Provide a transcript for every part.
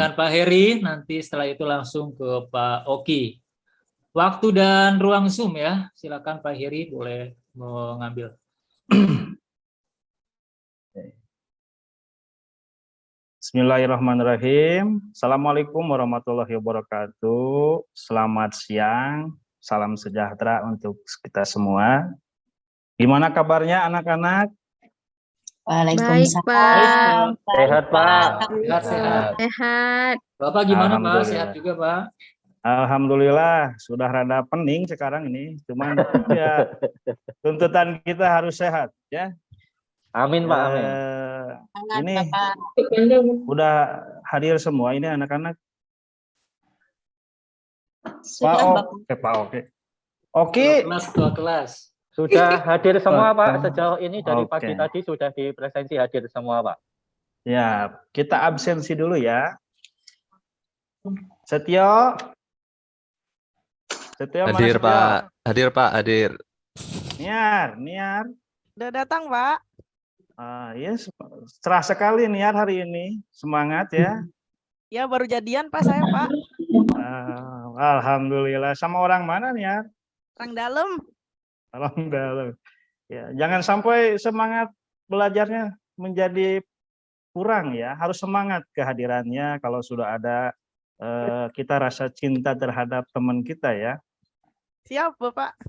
dengan Pak Heri, nanti setelah itu langsung ke Pak Oki. Waktu dan ruang Zoom ya, silakan Pak Heri boleh mengambil. Bismillahirrahmanirrahim. Assalamualaikum warahmatullahi wabarakatuh. Selamat siang, salam sejahtera untuk kita semua. Gimana kabarnya anak-anak? Waalaikumsalam. Baik, Sehat, Pak. Sehat. Sehat. Bapak gimana Pak? Alhamdulillah. Sehat juga Pak? Alhamdulillah, sudah rada pening sekarang ini. Cuman ya tuntutan kita harus sehat ya. Amin, Pak. Amin. Ini udah hadir semua ini anak-anak. Sudah, Pak Oki. Ketua kelas. Sudah hadir semua, Pak. Sejauh ini dari Oke. pagi tadi sudah dipresensi hadir semua, Pak. Ya, kita absensi dulu ya. Setio. Setio mana Hadir, Setio? Pak. Hadir, Pak. Hadir. Niar. Udah datang, Pak. Yes, cerah sekali Niar hari ini. Semangat ya. Ya, baru jadian, Pak, saya, Pak. Alhamdulillah. Sama orang mana Niar? Orang dalam. Alhamdulillah. Ya, jangan sampai semangat belajarnya menjadi kurang ya. Harus semangat kehadirannya kalau sudah ada kita rasa cinta terhadap teman kita ya. Siap, Bapak.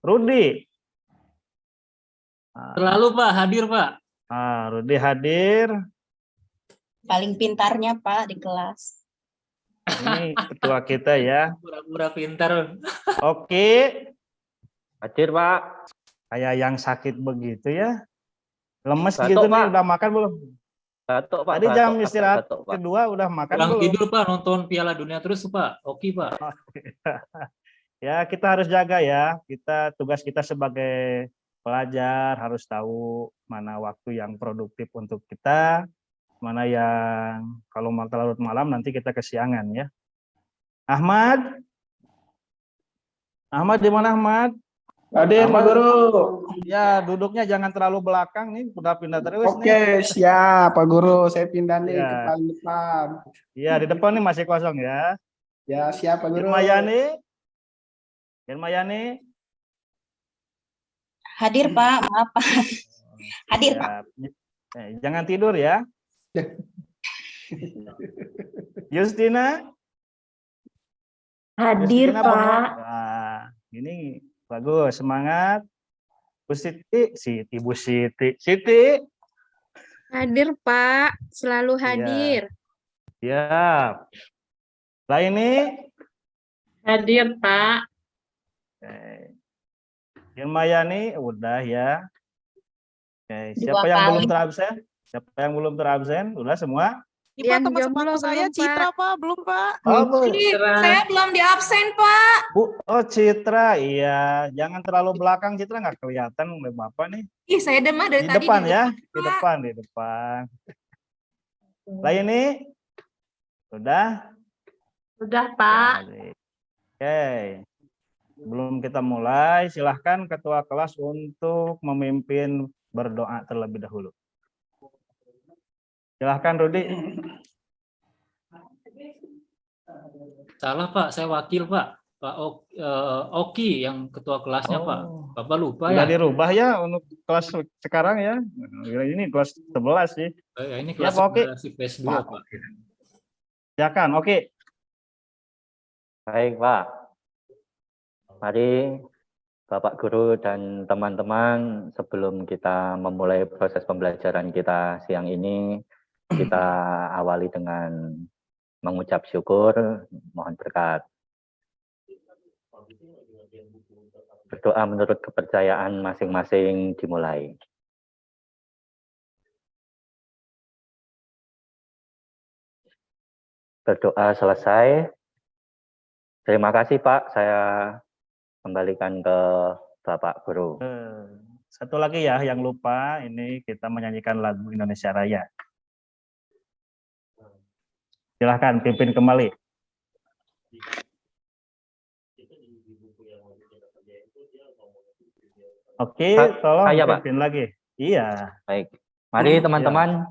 Rudi. Selalu Pak, hadir Pak. Rudi hadir. paling pintarnya Pak di kelas. Ini ketua kita ya. Pura-pura pintar. Oke. Hadir, Pak. Kayak yang sakit begitu ya. Lemes Batuk, gitu Pak. nih, udah makan belum? Batuk, Pak. Tadi Batuk, jam Pak. istirahat Batuk, Pak. kedua udah makan Pulang belum? tidur Pak, nonton Piala Dunia terus Pak. Oke Pak. Ya, kita harus jaga ya. Tugas kita sebagai pelajar harus tahu mana waktu yang produktif untuk kita, mana yang kalau larut malam nanti kita kesiangan ya. Ahmad? Ahmad di mana Ahmad? Hadir Pak Guru. Ya, duduknya jangan terlalu belakang nih, udah pindah terus nih. Oke, siap Pak Guru. Saya pindah nih Ya. ke paling depan. Iya, di depan nih masih kosong ya. Ya, siap Pak Guru. Irmayani? Irmayani? Hadir Pak, maaf Pak. Hadir Pak. Jangan tidur ya. Justina? Hadir, Justina, Pak. Nah, ini bagus, semangat. Bu Siti, Bu Siti. Siti? Hadir Pak, selalu hadir. Siap. Lah ini? Hadir, Pak. Irmayani, udah ya. Oke, Dua siapa yang kali. belum terabsen? Siapa yang belum terabsen? Udah semua? Ini Pak, Yang teman jomblo sebangku saya belum, Citra, Pak. Belum, Pak. Oh, belum. Saya belum di absen, Pak. Oh, Citra, iya. Jangan terlalu belakang, Citra nggak kelihatan oleh Bapak nih. Ih, saya demah dari Di tadi. depan di ya, depan, di Pak. depan, di depan. Lah ini? Sudah? Sudah, Pak. Oke. Sebelum kita mulai, silahkan ketua kelas untuk memimpin berdoa terlebih dahulu. Silahkan Rudi. Salah Pak, saya wakil Pak. Pak Oki yang ketua kelasnya Pak. Bapak lupa Sudah ya? dirubah ya untuk kelas sekarang ya. Ini kelas 11 sih. Ini Ya, kelas Pak Oki. PS2 Pak. Silakan, oke. Baik, Pak. Mari Bapak Guru dan teman-teman, sebelum kita memulai proses pembelajaran kita siang ini, kita awali dengan mengucap syukur, mohon berkat. Berdoa menurut kepercayaan masing-masing dimulai. Berdoa selesai. Terima kasih Pak, saya kembalikan ke Bapak Guru. Satu lagi ya yang lupa, ini kita menyanyikan lagu Indonesia Raya. Silahkan pimpin kembali. Oke, tolong Saya, Pak. pimpin lagi. Iya. Baik, mari teman-teman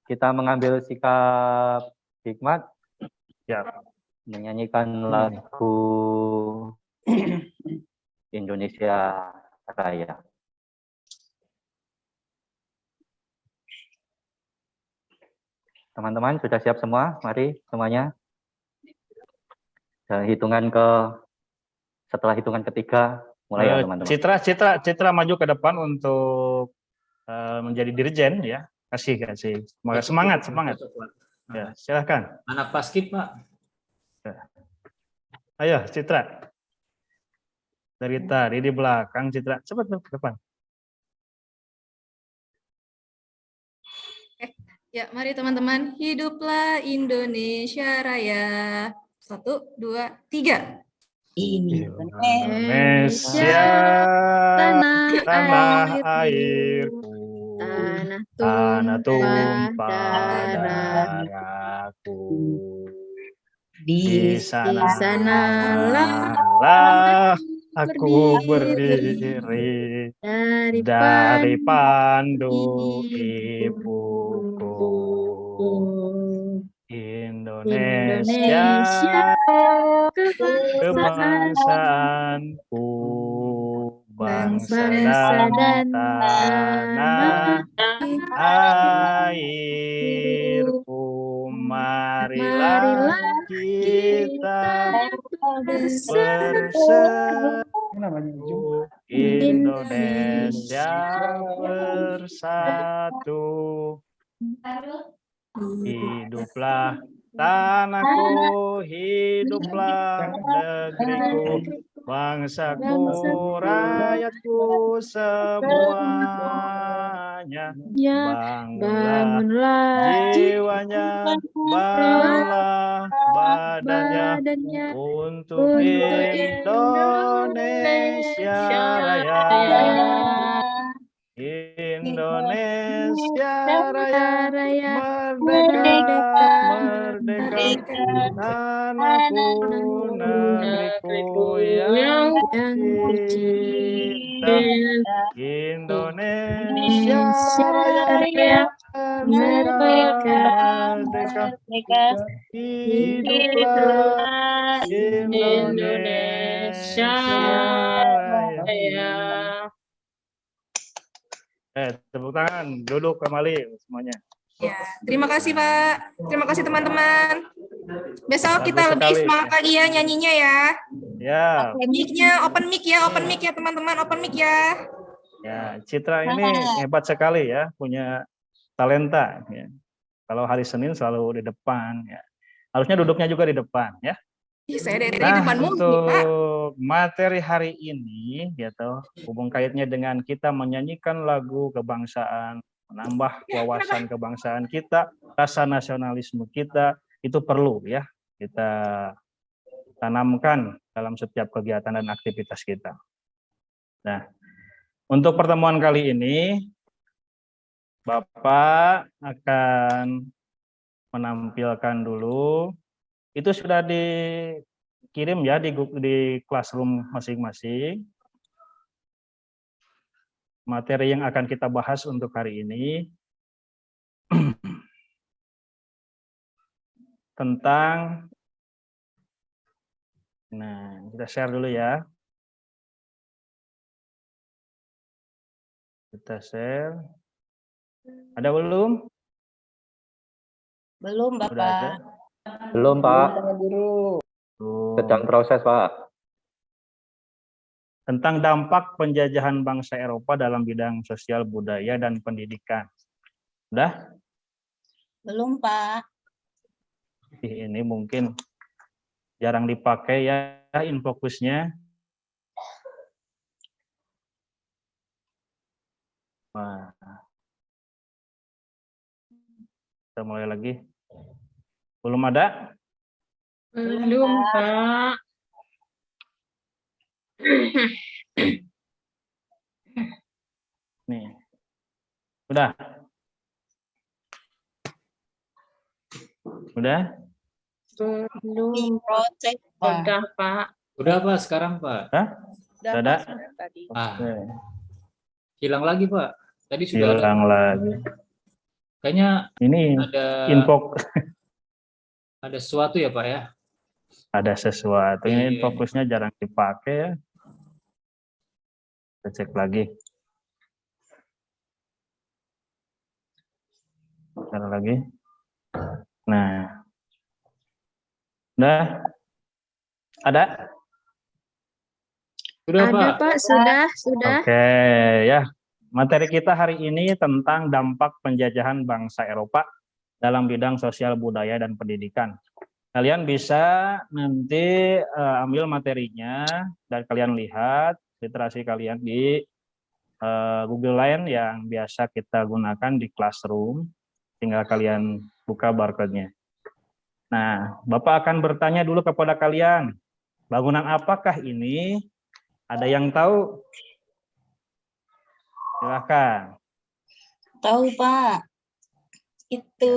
kita mengambil sikap hikmat Siap. menyanyikan lagu Indonesia Raya. Teman-teman sudah siap semua? Mari semuanya. Dan setelah hitungan ketiga, mulai ya teman-teman. Citra maju ke depan untuk menjadi dirjen ya. Kasih. Semangat. Ya, silakan. Anak paskib, Pak. Ayo, Citra. Dari tadi di belakang, Citra. Cepat ke depan. Ya, mari teman-teman. Hiduplah Indonesia Raya. 1, 2, 3. Indonesia, tanah airku, tanah tumpah darahku. Di sanalah aku berdiri dari pandu ibuku. Indonesia, kebangsaanku, bangsa dan tanah airku. Marilah kita bersatu, Indonesia bersatu. Hiduplah tanahku, hiduplah negeriku, bangsaku, rakyatku semuanya. Bangunlah jiwanya, bangunlah badannya untuk Indonesia Raya. Indonesia Raya, merdeka, tanahku, negeriku yang kucinta. Indonesia Raya, merdeka, hiduplah Indonesia Raya. Tepuk tangan, duduk kembali semuanya. Ya, terima kasih Pak. Terima kasih teman-teman. Besok kita Bagus lebih sekali. semangat lagi ya nyanyinya ya. Ya, Open mic ya teman-teman, open mic ya. ya, Citra ini hebat sekali ya, punya talenta. Ya. Kalau hari Senin selalu di depan. Ya. Harusnya duduknya juga di depan ya. Ih, saya dari Nah, depan mulu nih, Pak. untuk materi hari ini, gitu, hubung kaitnya dengan kita menyanyikan lagu kebangsaan, menambah wawasan kebangsaan kita, rasa nasionalisme kita, itu perlu ya kita tanamkan dalam setiap kegiatan dan aktivitas kita. Nah, untuk pertemuan kali ini, Bapak akan menampilkan dulu. Itu sudah dikirim ya di classroom masing-masing. Materi yang akan kita bahas untuk hari ini tentang, nah kita share dulu ya. Kita share. Ada belum? Belum, Sudah ada? Bapak. Belum, Pak. Tuh. Sedang proses, Pak. Tentang dampak penjajahan bangsa Eropa dalam bidang sosial, budaya, dan pendidikan. Udah? Belum, Pak. Ini mungkin jarang dipakai ya infokusnya. Nah. Kita mulai lagi. Belum ada? Belum, Pak. Nih. Udah? Udah? Belum. Proses, Pak. Udah, Pak. Udah, Pak, sekarang, Pak. Hah? Udah, Ada? Pak, sudah tadi. Ah, Oke. hilang lagi, Pak. Tadi sudah ada. Hilang lagi. Kayaknya Ini ada info Ada sesuatu ya Pak ya? Ada sesuatu. Ini Iya. fokusnya jarang dipakai ya. Kita cek lagi. Bentar lagi. Nah. Udah? Ada? Sudah Ada Pak. Pak, sudah. Oke, ya. Materi kita hari ini tentang dampak penjajahan bangsa Eropa dalam bidang sosial budaya dan pendidikan. Kalian bisa nanti ambil materinya dan kalian lihat literasi kalian di Google Line yang biasa kita gunakan di Classroom. Tinggal kalian buka barcode-nya. Nah, Bapak akan bertanya dulu kepada kalian, bangunan apakah ini? Ada yang tahu? Silahkan. Tahu Pak, itu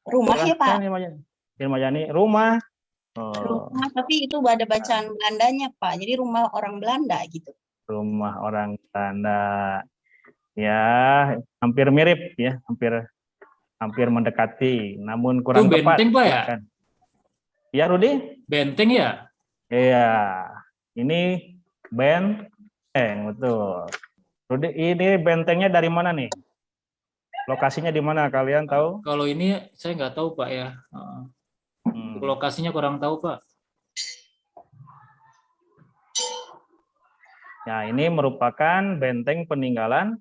rumah ya Pak. Silahkan, Irma Yani. Rumah. Oh, Rumah, tapi itu ada bacaan Belandanya Pak. Jadi rumah orang Belanda gitu. rumah orang Belanda. Ya, hampir mirip ya, hampir mendekati, namun kurang Itu tepat. benteng Pak ya? Kan? Ya, Rudi? Benteng ya? Iya, ini benteng, betul. Rudi, ini bentengnya dari mana nih? Lokasinya di mana? Kalian tahu? Kalau ini saya nggak tahu Pak ya. Lokasinya kurang tahu Pak. Nah, ini merupakan benteng peninggalan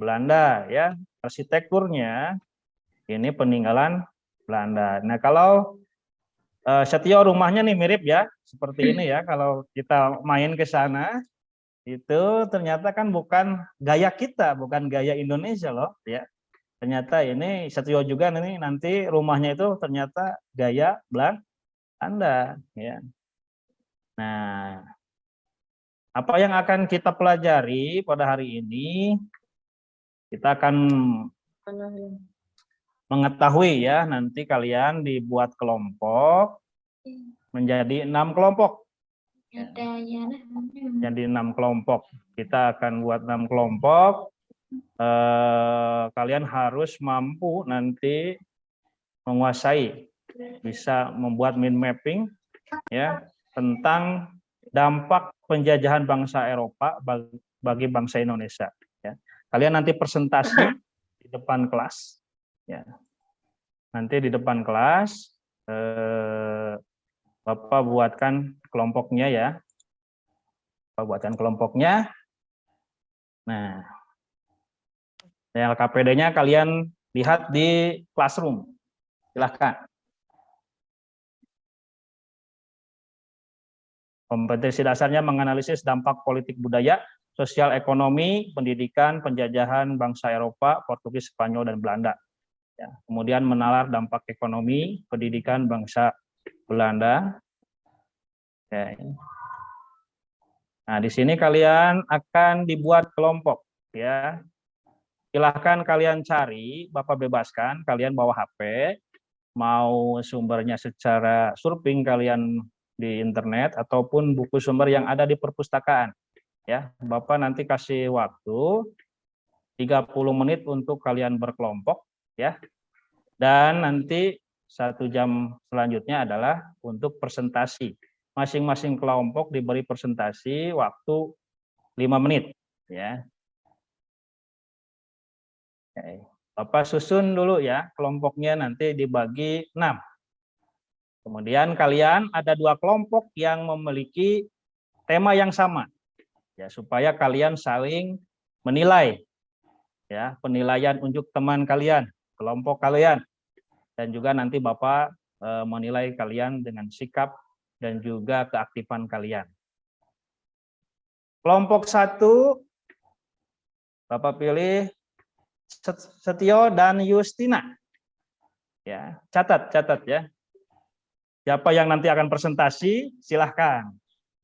Belanda ya. Arsitekturnya ini peninggalan Belanda. Nah, kalau Setio rumahnya nih mirip ya, seperti ini ya. Kalau kita main ke sana, itu ternyata kan bukan gaya kita, bukan gaya Indonesia loh ya. Ternyata ini Setio juga nih nanti rumahnya itu ternyata gaya Belanda ya. Nah, apa yang akan kita pelajari pada hari ini? Kita akan mengetahui ya, nanti kalian dibuat kelompok menjadi 6 kelompok. Jadi 6 kelompok. Kita akan buat 6 kelompok. Kalian harus mampu nanti menguasai, bisa membuat mind mapping ya tentang dampak penjajahan bangsa Eropa bagi bangsa Indonesia. Ya. Kalian nanti presentasi di depan kelas. Ya. Nanti di depan kelas, Bapak buatkan kelompoknya ya. Bapak buatkan kelompoknya. Nah, LKPD-nya kalian lihat di Classroom. Silahkan. Kompetensi dasarnya menganalisis dampak politik budaya, sosial ekonomi, pendidikan, penjajahan bangsa Eropa, Portugis, Spanyol, dan Belanda. Ya, kemudian menalar dampak ekonomi, pendidikan bangsa Belanda. Oke. Nah, di sini kalian akan dibuat kelompok. Ya, silahkan kalian cari, Bapak bebaskan, kalian bawa HP, mau sumbernya secara surfing kalian di internet ataupun buku sumber yang ada di perpustakaan. Ya, Bapak nanti kasih waktu 30 menit untuk kalian berkelompok ya. Dan nanti 1 jam selanjutnya adalah untuk presentasi. Masing-masing kelompok diberi presentasi waktu 5 menit ya. Oke. Bapak susun dulu ya, kelompoknya nanti dibagi 6. Kemudian kalian ada 2 kelompok yang memiliki tema yang sama, ya supaya kalian saling menilai, ya penilaian untuk teman kalian, kelompok kalian, dan juga nanti Bapak menilai kalian dengan sikap dan juga keaktifan kalian. Kelompok 1, Bapak pilih Setio dan Justina, ya catat ya. Siapa yang nanti akan presentasi, silahkan.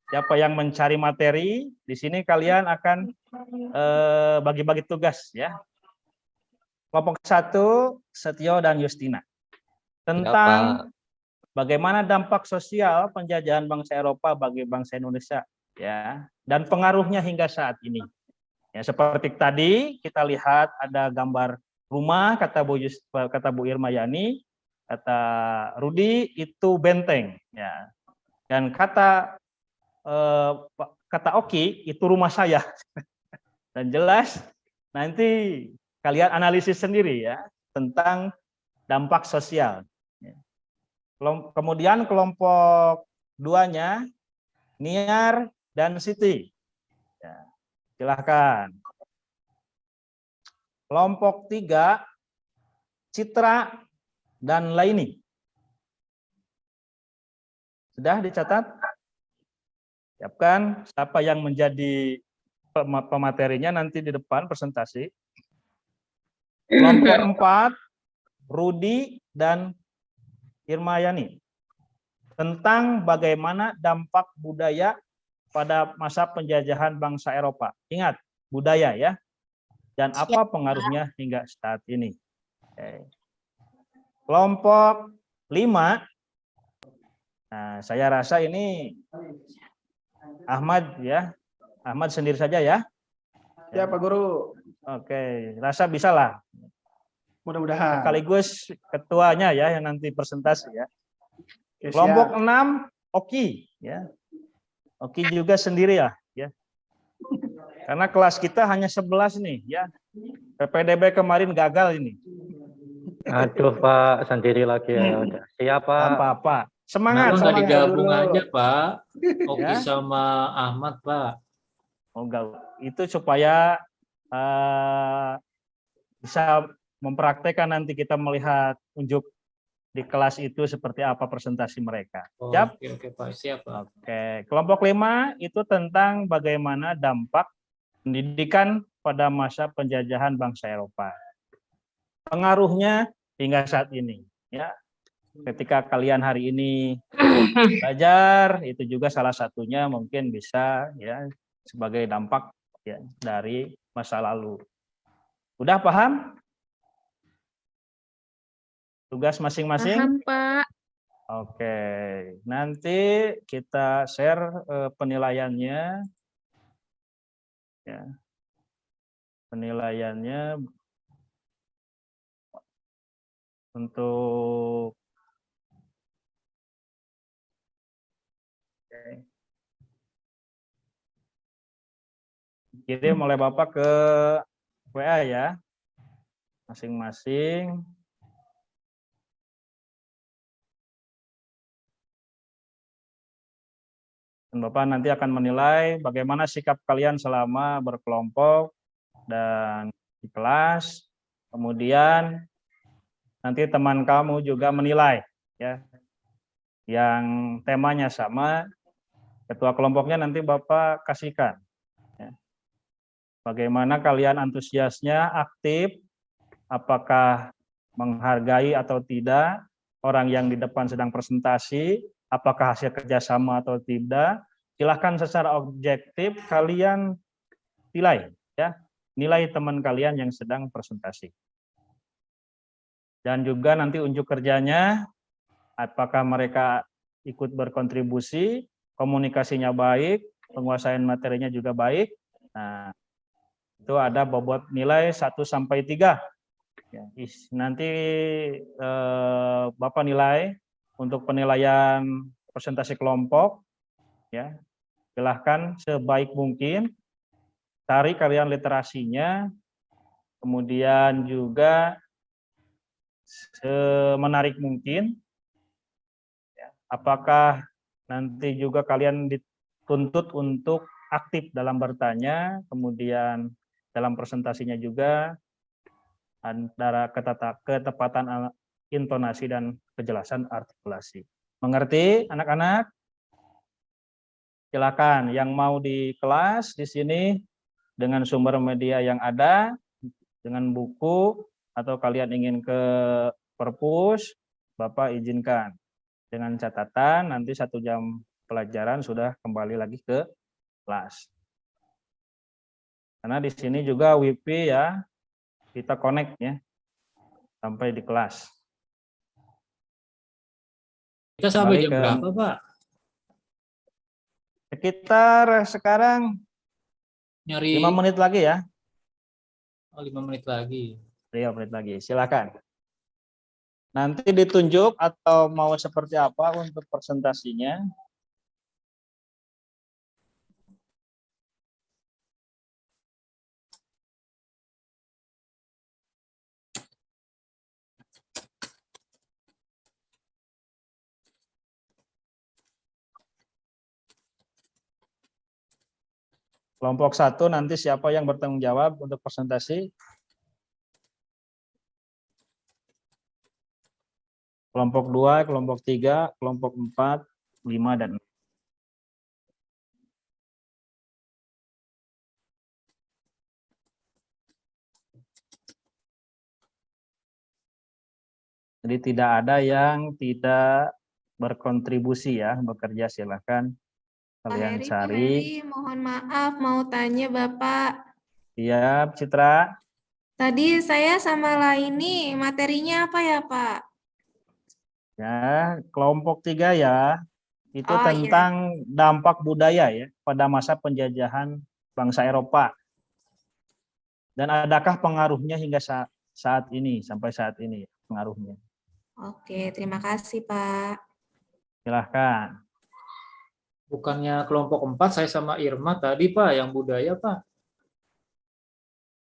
Siapa yang mencari materi, di sini kalian akan bagi-bagi tugas ya. Kelompok 1, Setio dan Justina. Tentang bagaimana dampak sosial penjajahan bangsa Eropa bagi bangsa Indonesia ya, dan pengaruhnya hingga saat ini. Ya, seperti tadi kita lihat ada gambar rumah kata Bu Irma Yani. Kata Rudi itu benteng, ya. Dan kata Oki itu rumah saya. Dan jelas nanti kalian analisis sendiri ya tentang dampak sosial. Kemudian kelompok 2-nya Niar dan Siti. Ya, silahkan. Kelompok 3 Citra dan Laini. Sudah dicatat? Siapkan siapa yang menjadi pematerinya nanti di depan presentasi. Kelompok 4 Rudi dan Irmayani tentang bagaimana dampak budaya pada masa penjajahan bangsa Eropa. Ingat, budaya ya. Dan apa pengaruhnya hingga saat ini. Oke. Kelompok 5, nah, saya rasa ini Ahmad ya. Ahmad sendiri saja ya. Ya Pak Guru. Oke, rasa bisa lah. Mudah-mudahan. Sekaligus ketuanya ya yang nanti presentasi ya. Oke, Kelompok siap. 6 Oki ya. Oki juga sendiri ya. Karena kelas kita hanya 11 nih ya. PPDB kemarin gagal ini. Aduh Pak, sendiri lagi ya. Udah. Siap Pak. Apa-apa. Semangat, Kenapa nggak semangat. digabung Guru. aja, Pak? Oki Ya. sama Ahmad, Pak. Oh, enggak. Itu supaya bisa mempraktekkan nanti kita melihat unjuk di kelas itu seperti apa presentasi mereka. Oh, Siap? oke, Pak. Siap, Pak. Oke. Kelompok 5 itu tentang bagaimana dampak pendidikan pada masa penjajahan bangsa Eropa. Pengaruhnya hingga saat ini. Ya. Ketika kalian hari ini belajar, itu juga salah satunya mungkin bisa ya sebagai dampak ya dari masa lalu. Udah paham? Tugas masing-masing? Paham, Pak. Oke, nanti kita share penilaiannya. Ya. Penilaiannya untuk kirim oleh Bapak ke WA ya, masing-masing. Dan Bapak nanti akan menilai bagaimana sikap kalian selama berkelompok dan di kelas. Kemudian nanti teman kamu juga menilai ya. Yang temanya sama, ketua kelompoknya nanti Bapak kasihkan. Ya. Bagaimana kalian antusiasnya, aktif, apakah menghargai atau tidak orang yang di depan sedang presentasi, apakah hasil kerjasama atau tidak. Silahkan secara objektif kalian nilai, ya, nilai teman kalian yang sedang presentasi. Dan juga nanti unjuk kerjanya, apakah mereka ikut berkontribusi, komunikasinya baik, penguasaan materinya juga baik. Nah, itu ada bobot nilai 1 sampai 3. Ya, nanti Bapak nilai untuk penilaian presentasi kelompok, ya, silahkan sebaik mungkin cari kalian literasinya, kemudian juga semenarik mungkin. Ya, apakah nanti juga kalian dituntut untuk aktif dalam bertanya, kemudian dalam presentasinya juga antara ketepatan intonasi dan kejelasan artikulasi. Mengerti anak-anak? Silakan yang mau di kelas di sini dengan sumber media yang ada, dengan buku, atau kalian ingin ke perpus, Bapak izinkan. Dengan catatan nanti 1 jam pelajaran sudah kembali lagi ke kelas. Karena di sini juga WiFi ya, kita connect ya sampai di kelas. Kita sampai Kembali jam berapa, Pak? Sekitar sekarang Nyari 5 menit lagi ya. 5 menit lagi. 5 menit lagi, silakan. Nanti ditunjuk atau mau seperti apa untuk presentasinya? Kelompok 1 nanti siapa yang bertanggung jawab untuk presentasi? Kelompok 2, kelompok 3, kelompok 4, 5, dan 6. Jadi tidak ada yang tidak berkontribusi ya, bekerja silahkan Pak kalian Heri, cari. mohon maaf mau tanya Bapak. Siap, Citra. Tadi saya sama Laini materinya apa ya Pak? Ya, kelompok 3 ya, itu Oh iya, tentang dampak budaya ya pada masa penjajahan bangsa Eropa. Dan adakah pengaruhnya hingga saat ini, sampai saat ini pengaruhnya. oke, terima kasih Pak. Silahkan. Bukannya kelompok 4 saya sama Irma tadi Pak, yang budaya Pak.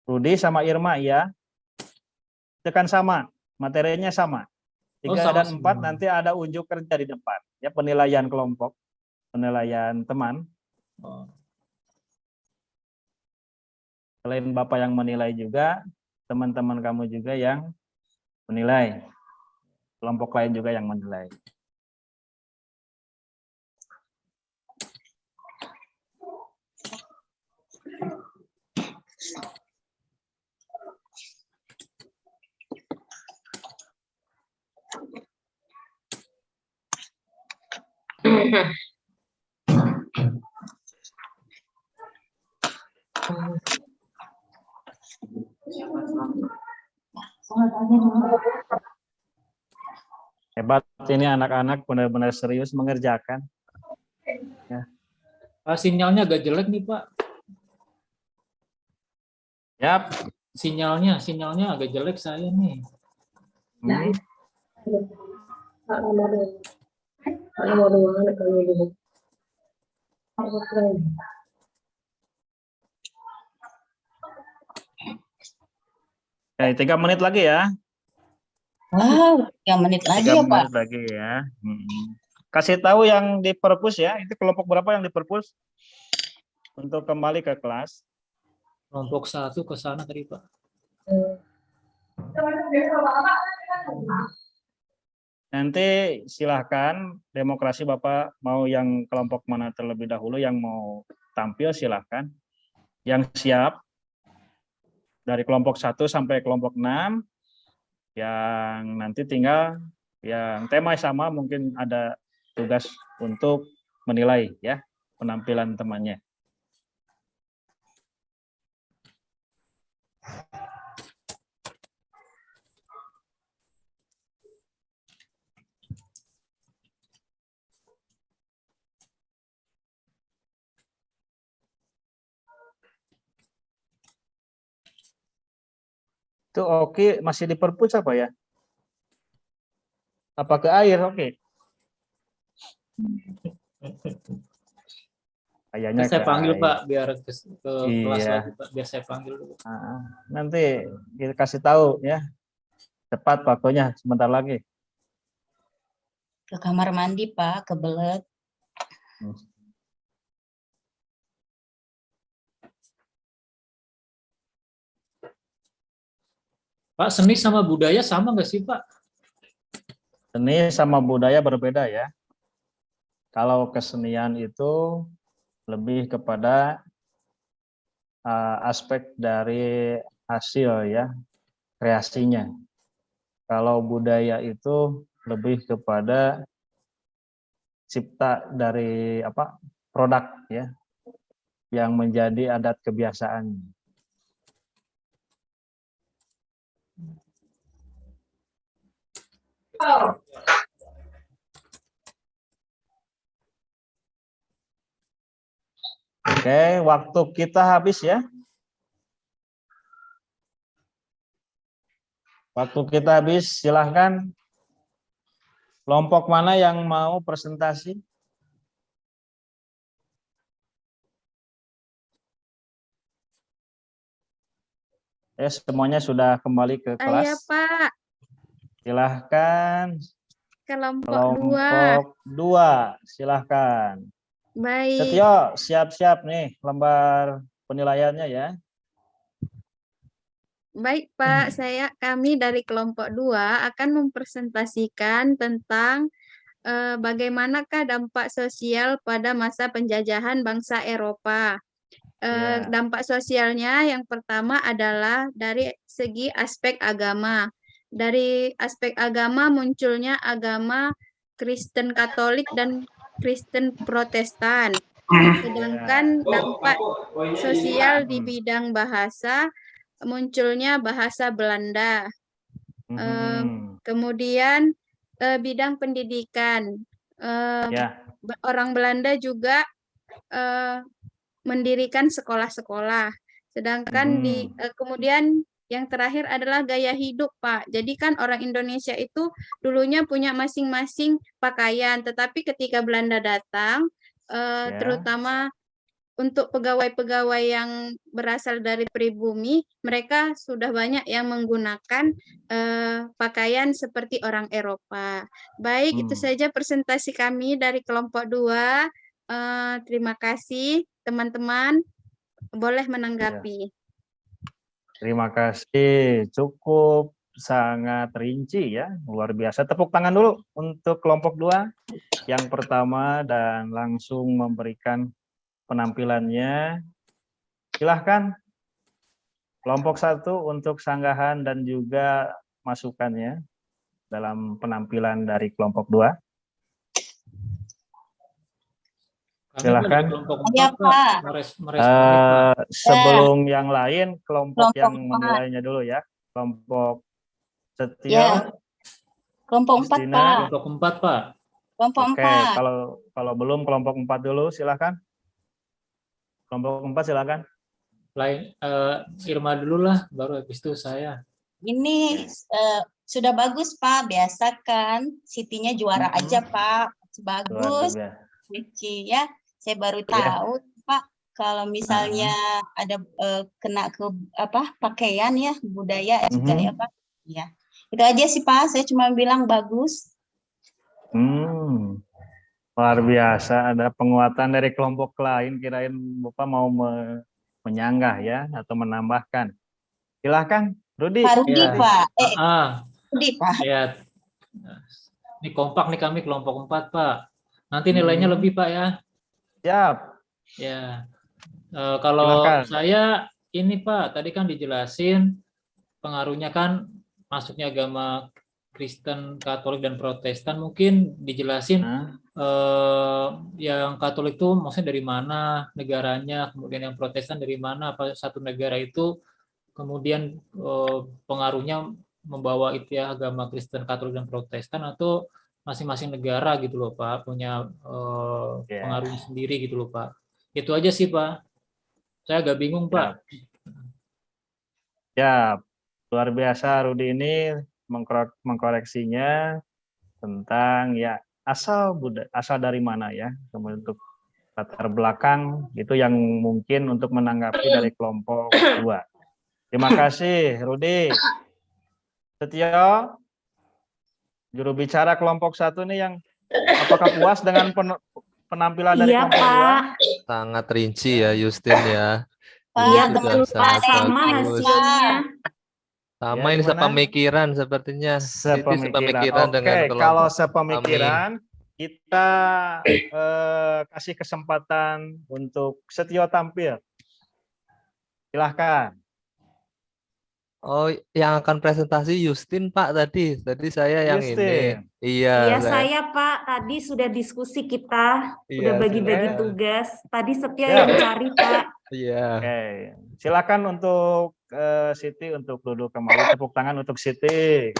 Rudi sama Irma ya, itu kan sama, materinya sama. 3 Oh, sama dan 4 semua. nanti ada unjuk kerja di depan. Ya, penilaian kelompok, penilaian teman. Oh, Selain Bapak yang menilai juga, teman-teman kamu juga yang menilai. Kelompok lain juga yang menilai. Hebat ini anak-anak benar-benar serius mengerjakan. sinyalnya agak jelek nih Pak. Yap. Sinyalnya agak jelek saya nih. Hmm. Oke, 3 menit lagi ya. Wow, yang menit 3 lagi ya Pak. menit lagi ya. Kasih tahu yang di perpus ya. Itu kelompok berapa yang di perpus? Untuk kembali ke kelas. Kelompok 1 ke sana tadi Pak. Nanti silahkan demokrasi Bapak mau yang kelompok mana terlebih dahulu, yang mau tampil silahkan. Yang siap dari kelompok 1 sampai kelompok 6, yang nanti tinggal yang tema sama, mungkin ada tugas untuk menilai ya penampilan temannya. Itu oke, masih di perpus apa ya? Apa ke air? Oke. Kayaknya Saya ke panggil air. Pak biar ke kelas Iya. lagi Pak, biar saya panggil dulu. Nanti kita kasih tahu ya. Cepat waktunya, sebentar lagi. Ke kamar mandi Pak, kebelet. Pak, seni sama budaya sama nggak sih Pak? Seni sama budaya berbeda ya. Kalau kesenian itu lebih kepada aspek dari hasil ya, kreasinya. Kalau budaya itu lebih kepada cipta dari produk ya, yang menjadi adat kebiasaan. Oke, waktu kita habis ya. Waktu kita habis, silahkan Kelompok mana yang mau presentasi? Semuanya sudah kembali ke Saya kelas. Pak, Silahkan. kelompok 2. Kelompok 2, silahkan. Baik, Setio, siap-siap nih lembar penilaiannya ya. baik Pak. Kami dari kelompok 2 akan mempresentasikan tentang bagaimanakah dampak sosial pada masa penjajahan bangsa Eropa. Ya. Dampak sosialnya yang pertama adalah dari segi aspek agama. Dari aspek agama munculnya agama Kristen Katolik dan Kristen Protestan. Sedangkan dampak sosial di bidang bahasa munculnya bahasa Belanda. Kemudian bidang pendidikan. Ya. Orang Belanda juga mendirikan sekolah-sekolah. Sedangkan kemudian yang terakhir adalah gaya hidup, Pak. Jadi kan orang Indonesia itu dulunya punya masing-masing pakaian, tetapi ketika Belanda datang, terutama untuk pegawai-pegawai yang berasal dari pribumi, mereka sudah banyak yang menggunakan pakaian seperti orang Eropa. Baik, itu saja presentasi kami dari kelompok 2. Terima kasih, teman-teman. Boleh menanggapi. Terima kasih. Cukup sangat rinci ya. Luar biasa. Tepuk tangan dulu untuk kelompok 2. Yang pertama dan langsung memberikan penampilannya. Silahkan kelompok 1 untuk sanggahan dan juga masukannya dalam penampilan dari kelompok 2. Silahkan. Ya, Pak. Sebelum yang lain, kelompok yang menilainya dulu ya. Kelompok Setio. Ya. Kelompok 4, Justina. Pak. Kelompok 4, Pak. Kelompok Oke, 4. kalau belum kelompok 4 dulu, silahkan. Kelompok 4 silahkan. Irma dulu lah, baru habis itu saya. Ini sudah bagus, Pak. Biasa kan. Sitinya juara aja, Pak. Bagus. Cici ya. Saya baru tahu, Pak. Kalau misalnya ada kena ke pakaian ya, budaya juga ya, Pak. Ya. Itu aja sih, Pak. Saya cuma bilang bagus. Luar biasa, ada penguatan dari kelompok lain, kirain Bapak mau menyanggah ya atau menambahkan. Silahkan, Rudi. Pak Rudi, Pak. Rudi, Pak. Ya. Ini kompak nih kami kelompok 4, Pak. Nanti nilainya lebih, Pak ya. Siap. Ya. Kalau Silahkan. saya ini, Pak, tadi kan dijelasin pengaruhnya kan masuknya agama Kristen, Katolik, dan Protestan. Mungkin dijelasin yang Katolik itu maksudnya dari mana negaranya, kemudian yang Protestan dari mana, apa satu negara itu kemudian pengaruhnya membawa itu ya agama Kristen, Katolik, dan Protestan, atau masing-masing negara gitu loh, Pak, punya pengaruhnya sendiri gitu loh, Pak. Itu aja sih, Pak. Saya agak bingung, Pak. Ya, luar biasa Rudi ini mengkoreksinya tentang ya asal dari mana ya, kemudian untuk latar belakang itu yang mungkin untuk menanggapi dari kelompok 2. Terima kasih Rudi. Setio, juru bicara kelompok 1 nih, yang apakah puas dengan penampilan dari kelompok 2? Sangat rinci ya Justin ya. Iya, betul Pak. Sama hasilnya. Sama Ya, ini gimana? sepemikiran sepertinya. Sepemikiran. Oke, kalau sepemikiran kita kasih kesempatan untuk Setio tampil. Silahkan. Oh, yang akan presentasi Justin, Pak, tadi saya yang ini. Iya, saya Pak, tadi sudah diskusi kita, sudah bagi-bagi tugas. Tadi Setio Ya. yang cari, Pak. Iya. Oke, silakan untuk Siti untuk duduk kembali. Tepuk tangan untuk Siti.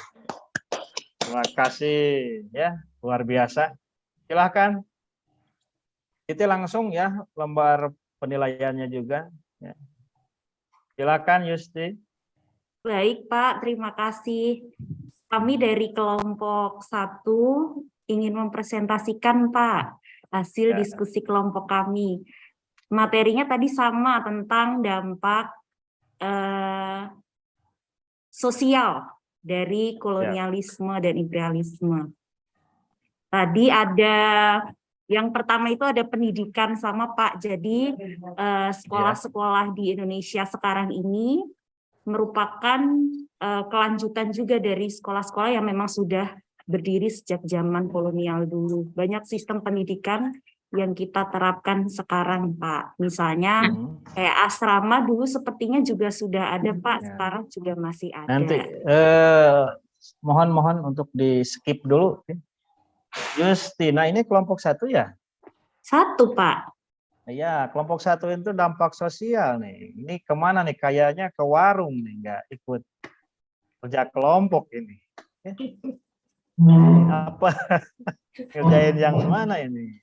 Terima kasih ya, luar biasa. Silahkan Siti langsung ya lembar penilaiannya juga. Ya. Silakan Yusti. Baik Pak, terima kasih. Kami dari kelompok 1 ingin mempresentasikan Pak hasil diskusi kelompok kami. Materinya tadi sama tentang dampak sosial dari kolonialisme dan imperialisme. Tadi ada yang pertama itu ada pendidikan sama Pak. Jadi sekolah-sekolah di Indonesia sekarang ini merupakan kelanjutan juga dari sekolah-sekolah yang memang sudah berdiri sejak zaman kolonial dulu. Banyak sistem pendidikan yang kita terapkan sekarang, Pak. Misalnya kayak asrama dulu sepertinya juga sudah ada, Pak. Sekarang juga masih ada. Nanti mohon untuk di skip dulu. Justina, ini kelompok 1 ya? 1, Pak. Iya, kelompok 1 itu dampak sosial nih. Ini kemana nih? Kayaknya ke warung nih, nggak ikut kerja kelompok ini. Apa? Kerjain yang mana ini?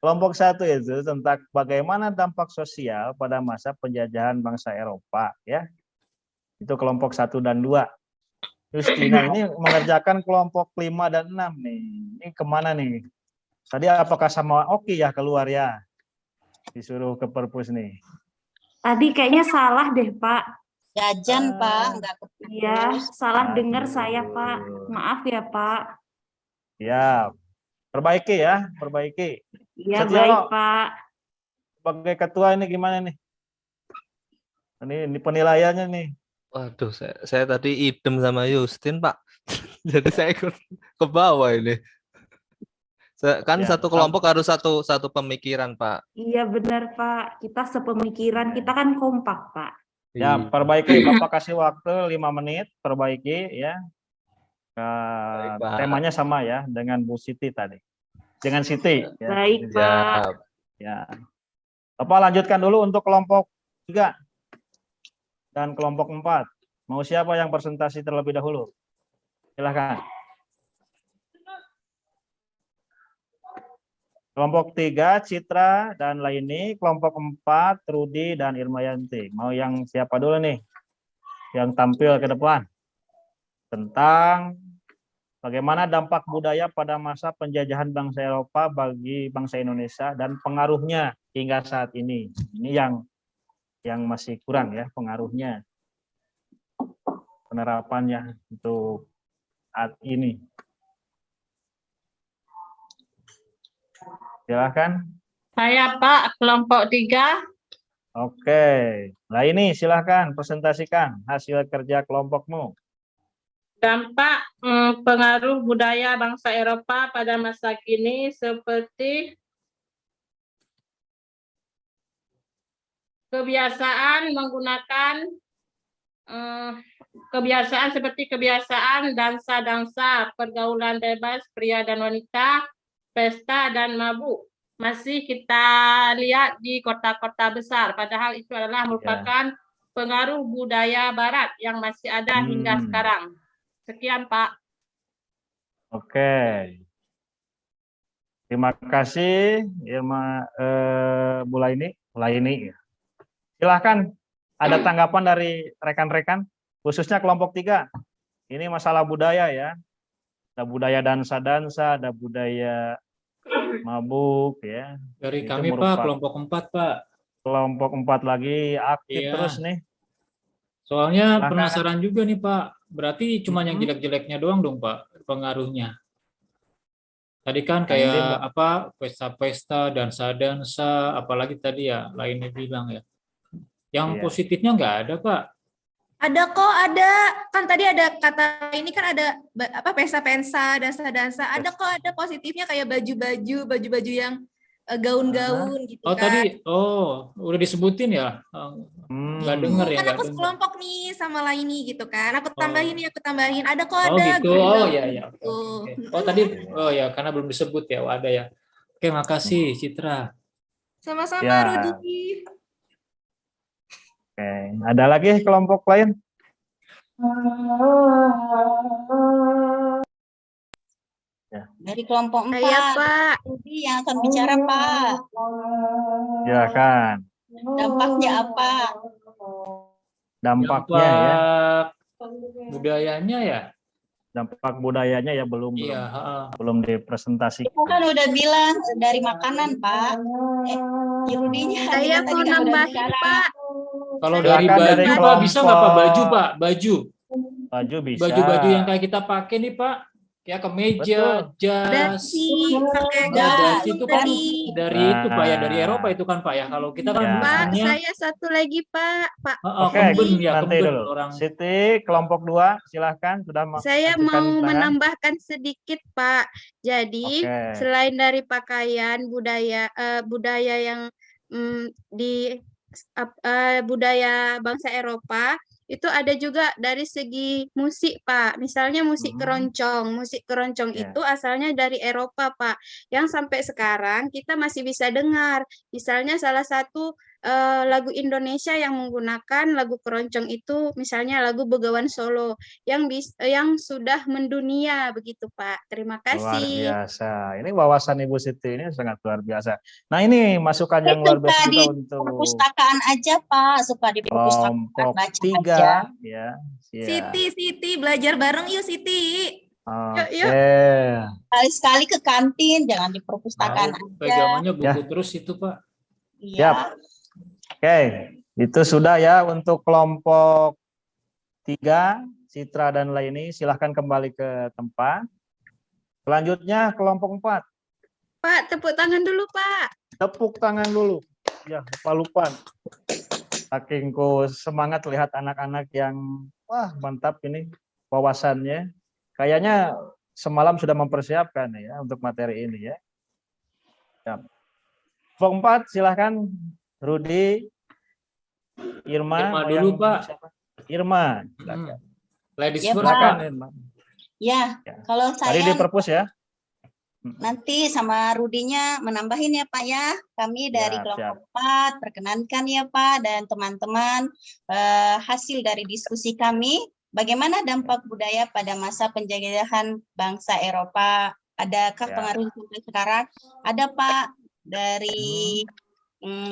Kelompok 1 itu tentang bagaimana dampak sosial pada masa penjajahan bangsa Eropa, ya. Itu kelompok 1 dan 2. Justina ini mengerjakan kelompok 5 dan 6 nih. Ini kemana nih? Tadi apakah sama Oki ya keluar ya? Disuruh ke perpus nih. Tadi kayaknya salah deh, Pak. Jajan, Pak. Enggak ke perpus. Iya, salah dengar saya, Pak. Maaf ya, Pak. Ya, perbaiki ya, perbaiki. Iya, Setiono, baik, Pak. sebagai ketua ini gimana nih? Ini penilaiannya nih. Waduh, saya tadi idem sama Justin, Pak. Jadi saya ikut ke bawah ini. Kan Ya, satu kelompok harus satu pemikiran, Pak. Iya, benar, Pak. Kita sepemikiran, kita kan kompak, Pak. Ya, perbaiki. Bapak kasih waktu 5 menit, perbaiki ya. Baik, Pak. Temanya sama ya dengan Bu Siti tadi. Dengan Siti. Ya. Baik, Pak. Ya. Bapak lanjutkan dulu untuk kelompok 3 dan kelompok 4. Mau siapa yang presentasi terlebih dahulu? Silakan. Kelompok 3, Citra dan Laini. Kelompok 4, Rudi dan Irmayanti. Mau yang siapa dulu nih? Yang tampil ke depan. Tentang bagaimana dampak budaya pada masa penjajahan bangsa Eropa bagi bangsa Indonesia dan pengaruhnya hingga saat ini. Ini yang masih kurang ya pengaruhnya. Penerapannya untuk saat ini. Silakan. Saya Pak, kelompok 3. Oke. Nah ini silakan presentasikan hasil kerja kelompokmu. Dampak pengaruh budaya bangsa Eropa pada masa kini seperti kebiasaan menggunakan kebiasaan seperti kebiasaan dansa-dansa, pergaulan bebas pria dan wanita, pesta dan mabuk. Masih kita lihat di kota-kota besar, padahal itu adalah merupakan pengaruh budaya barat yang masih ada hingga sekarang. Sekian, Pak. Oke. Terima kasih, Irma Bu Laini. Silahkan, ada tanggapan dari rekan-rekan, khususnya kelompok 3. Ini masalah budaya ya. Ada budaya dansa-dansa, ada budaya mabuk ya. Dari Itu kami Pak, kelompok 4 Pak. Kelompok 4 lagi aktif terus nih. Soalnya penasaran juga nih Pak. Berarti cuma yang jelek-jeleknya doang dong Pak pengaruhnya. Tadi kan kayak apa pesta-pesta, dansa-dansa, apalagi tadi ya lainnya bilang ya. Yang positifnya nggak ada Pak. Ada kok, ada. Kan tadi ada kata ini kan ada apa pesta-pesta, dansa-dansa. Ada kok, ada positifnya kayak baju-baju yang gaun-gaun gitu Oh kan. tadi, udah disebutin ya? Nggak denger ya? Kan aku sekelompok nih sama Laini gitu kan. Aku tambahin Ada kok, ada. Oh gitu, ya. Gitu. Oh tadi, ya karena belum disebut ya, ada ya. Oke, makasih Citra. Sama-sama Rudi. Oke, ada lagi kelompok lain? Dari kelompok 4. Iya, Pak. Rudi yang akan bicara, Pak. Silakan. Dampaknya apa? Dampaknya ya. Budayanya ya. dampak budayanya ya belum Iya, belum dipresentasikan. Kita kan udah bilang dari makanan, Pak. Rudinya Saya kita mau tadi kan udah nambahin, bicara. Pak. Kalau Saya dari Silakan baju dari Pak, bisa nggak Pak? Baju kelompok- Pak, baju. Baju bisa. Baju-baju yang kayak kita pakai nih Pak. Ya kemeja, jas. Dasi, pakai Nah, gaun jas itu kan dari itu Pak ya, dari Nah. Eropa itu kan Pak ya. Kalau kita kan Ya. Pak, bukannya saya satu lagi, Pak. Pak, Oke, kemben ya, nanti kemben dulu. orang. Siti, kelompok 2, silahkan. Sudah saya ajukan mau tangan. menambahkan sedikit, Pak. Jadi, Oke. selain dari pakaian, budaya yang budaya bangsa Eropa, itu ada juga dari segi musik, Pak. Misalnya musik keroncong. Musik keroncong Ya. itu asalnya dari Eropa, Pak. Yang sampai sekarang kita masih bisa dengar. Misalnya salah satu lagu Indonesia yang menggunakan lagu keroncong itu, misalnya lagu Begawan Solo, yang sudah mendunia, begitu, Pak. Terima Luar kasih. biasa. Ini wawasan Ibu Siti ini sangat luar biasa. Nah, ini masukan yang luar biasa Suka di juga untuk perpustakaan aja, Pak. Suka di perpustakaan kelompok baca 3 aja. ya. Iya. Siti, belajar bareng yuk Siti. Oke. Sekali-sekali ke kantin, jangan di perpustakaan Tahu, aja. pegangannya buku Ya. terus itu Pak. Iya. Oke, itu sudah ya untuk kelompok 3, Citra dan Laini. Silahkan kembali ke tempat. Selanjutnya kelompok 4. Pak, tepuk tangan dulu, Pak. Tepuk tangan dulu. Ya, lupa. Sakingku semangat lihat anak-anak yang wah mantap ini wawasannya. Kayaknya semalam sudah mempersiapkan ya untuk materi ini ya. Kelompok 4 silahkan Rudi, Irma. Irma mau dulu, yang Pak. siapa? Irma. Silakan. Ladies Ya, first Pak. Pak. Irma. Ya, kalau Tadi di saya perpus ya. nanti sama Rudinya menambahin ya Pak ya. Kami dari Siap, kelompok 4 perkenankan ya Pak dan teman-teman hasil dari diskusi kami bagaimana dampak budaya pada masa penjajahan bangsa Eropa. Adakah Ya. pengaruh sampai sekarang? Ada Pak dari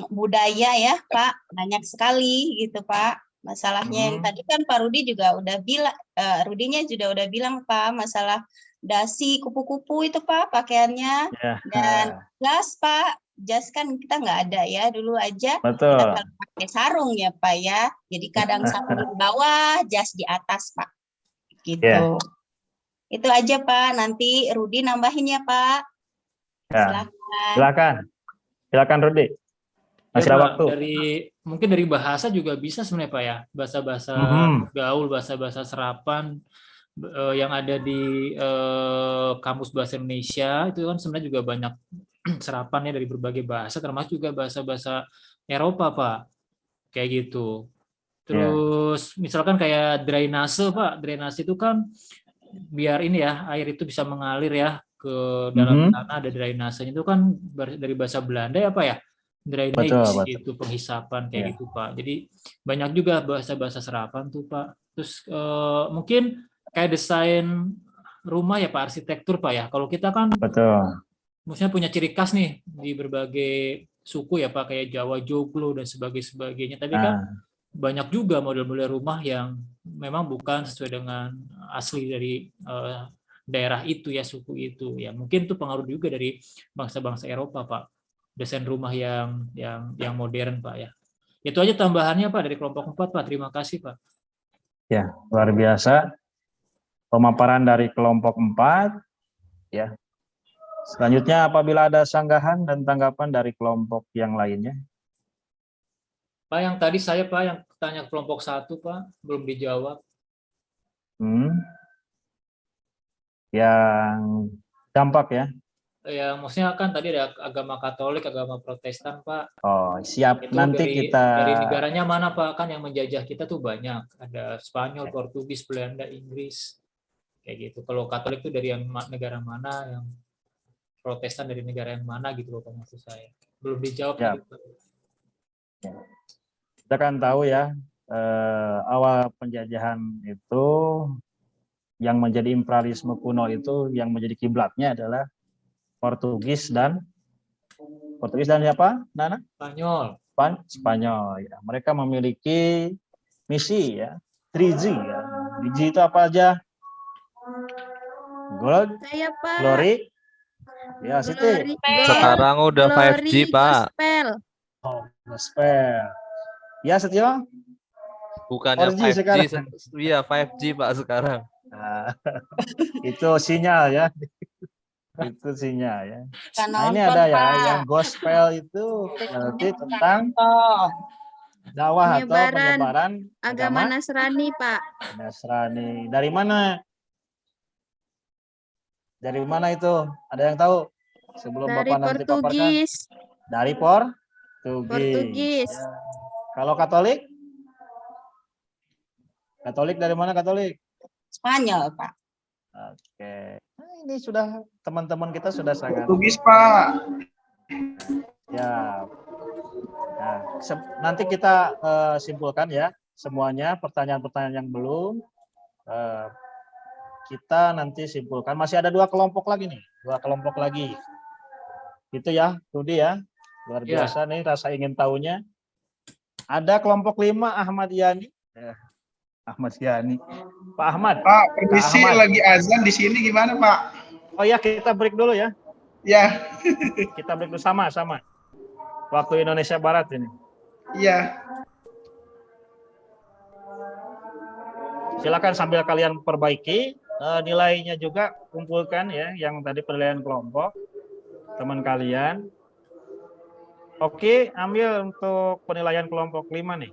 budaya ya Pak, banyak sekali gitu Pak. Masalahnya yang tadi kan Pak Rudi juga udah bilang, Rudinya juga udah bilang Pak, masalah dasi kupu-kupu itu Pak pakaiannya, Ya. dan jas Pak, jas kan kita nggak ada ya dulu aja. Betul. Kita kalau pakai sarung ya Pak ya, jadi kadang sarung di bawah, jas di atas Pak, gitu. Ya. Itu aja Pak, nanti Rudi nambahin ya Pak. Ya. Silakan. Silakan Rudi. Masih Ya, ada Pak, waktu. mungkin dari bahasa juga bisa sebenarnya Pak ya, bahasa-bahasa gaul, bahasa-bahasa serapan yang ada di Kamus Bahasa Indonesia itu kan sebenarnya juga banyak serapannya dari berbagai bahasa, termasuk juga bahasa-bahasa Eropa Pak, kayak gitu. Terus misalkan kayak drainase Pak, drainase itu kan biar ini ya air itu bisa mengalir ya ke dalam tanah, ada drainasenya itu kan dari bahasa Belanda ya Pak ya. Drainage Betul. itu penghisapan kayak gitu Pak. Jadi banyak juga bahasa-bahasa serapan tuh Pak. Terus mungkin kayak desain rumah ya Pak, arsitektur Pak ya. Kalau kita kan maksudnya punya ciri khas nih di berbagai suku ya Pak, kayak Jawa Joglo dan sebagainya. Tapi kan banyak juga model-model rumah yang memang bukan sesuai dengan asli dari daerah itu ya, suku itu. Ya mungkin itu pengaruh juga dari bangsa-bangsa Eropa Pak. Desain rumah yang modern Pak ya. Itu aja tambahannya Pak dari kelompok 4 Pak. Terima kasih Pak. Ya, luar biasa pemaparan dari kelompok 4 ya. Selanjutnya apabila ada sanggahan dan tanggapan dari kelompok yang lainnya. Pak, yang tadi saya Pak yang tanya kelompok 1 Pak, belum dijawab. Yang dampak ya. Ya, maksudnya kan tadi ada agama Katolik, agama Protestan, Pak. Oh, siap. Itu Nanti kita dari negaranya mana, Pak? Kan yang menjajah kita tuh banyak. Ada Spanyol, Portugis, Belanda, Inggris. Kayak gitu. Kalau Katolik itu dari yang negara mana, yang Protestan dari negara yang mana gitu loh Pak, maksud saya. Belum dijawab tadi, Pak. Kita kan tahu ya, awal penjajahan itu yang menjadi imperialisme kuno itu yang menjadi kiblatnya adalah Portugis dan siapa, Nana? Spanyol. Spanyol. Ya. Mereka memiliki misi ya, 3G ya. 3G itu apa aja? Gold, Saya Pak. Glory. Ya, Siti. Sekarang udah 5G, Pak. Gospel. Oh, gospel. Ya, Setio. Bukannya 4G 5G, sekarang. iya 5G Pak sekarang. Nah, itu sinyal ya. Itu sinyal ya. Nah, ini ada ya, yang gospel itu berarti tentang dakwah atau penyebaran agama agama Nasrani, Pak. Nasrani. Dari mana? Dari mana itu? Ada yang tahu? Sebelum Dari Bapak nanti paparkan. Portugis. Dari Portugis. Ya. Kalau Katolik? Katolik dari mana Katolik? Spanyol, Pak. Oke. Nah, ini sudah teman-teman kita sudah sangat. Portugis, Pak. Ya. Nah, nanti kita simpulkan ya semuanya pertanyaan-pertanyaan yang belum kita nanti simpulkan. Masih ada 2 kelompok lagi nih, 2 kelompok lagi. Itu ya, Rudi ya. Luar biasa nih rasa ingin tahunya. Ada kelompok 5 Ahmad Yani. Ahmad Yani. Pak Ahmad. Pak, permisi lagi azan di sini gimana, Pak? Oh ya, kita break dulu ya. Ya. Kita break dulu sama. Waktu Indonesia Barat ini. Iya. Silakan sambil kalian perbaiki nilainya juga kumpulkan ya yang tadi penilaian kelompok teman kalian. Oke, ambil untuk penilaian kelompok 5 nih.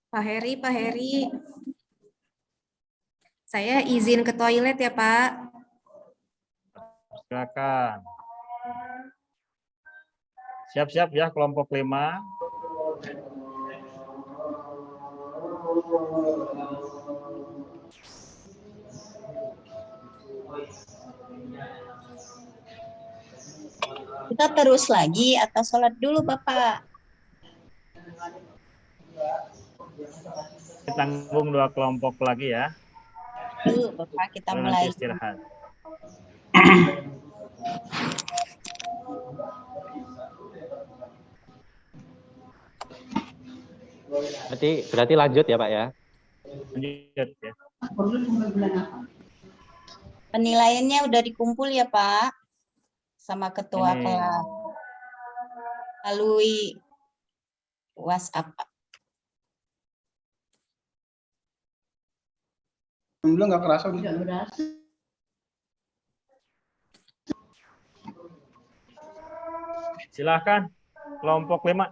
Pak Heri. Saya izin ke toilet ya, Pak. Silakan. Siap-siap ya kelompok 5. Kita terus lagi atau sholat dulu, Bapak? Kita tanggung 2 kelompok lagi ya. Dulu, Bapak, kita mulai. Istirahat. Berarti lanjut ya Pak ya? Lanjut ya. Penilaiannya udah dikumpul ya Pak, sama ketua kelas melalui WhatsApp Pak. Alhamdulillah nggak kerasa udah. Silahkan kelompok 5.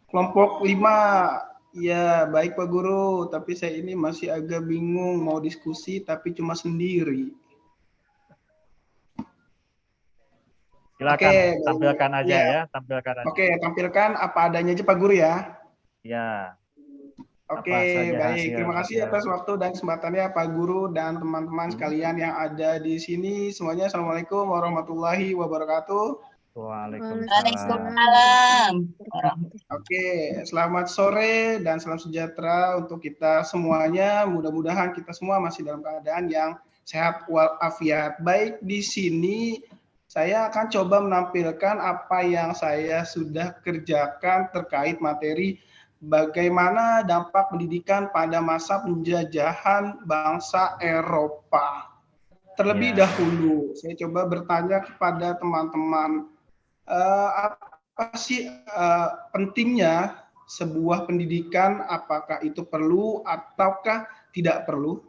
Kelompok 5, ya baik Pak Guru, tapi saya ini masih agak bingung mau diskusi tapi cuma sendiri. Silakan tampilkan aja ya, tampilkan aja. Oke, tampilkan apa adanya aja Pak Guru ya. Ya. Oke, apa saja baik. Terima kasih hasil. atas waktu dan kesempatannya Pak Guru dan teman-teman sekalian yang ada di sini. Semuanya Assalamualaikum warahmatullahi wabarakatuh. Waalaikumsalam. Waalaikumsalam. Oke, selamat sore dan salam sejahtera untuk kita semuanya. Mudah-mudahan kita semua masih dalam keadaan yang sehat walafiat. Baik, di sini saya akan coba menampilkan apa yang saya sudah kerjakan terkait materi bagaimana dampak pendidikan pada masa penjajahan bangsa Eropa. Terlebih dahulu, saya coba bertanya kepada teman-teman, apa sih pentingnya sebuah pendidikan? Apakah itu perlu ataukah tidak perlu?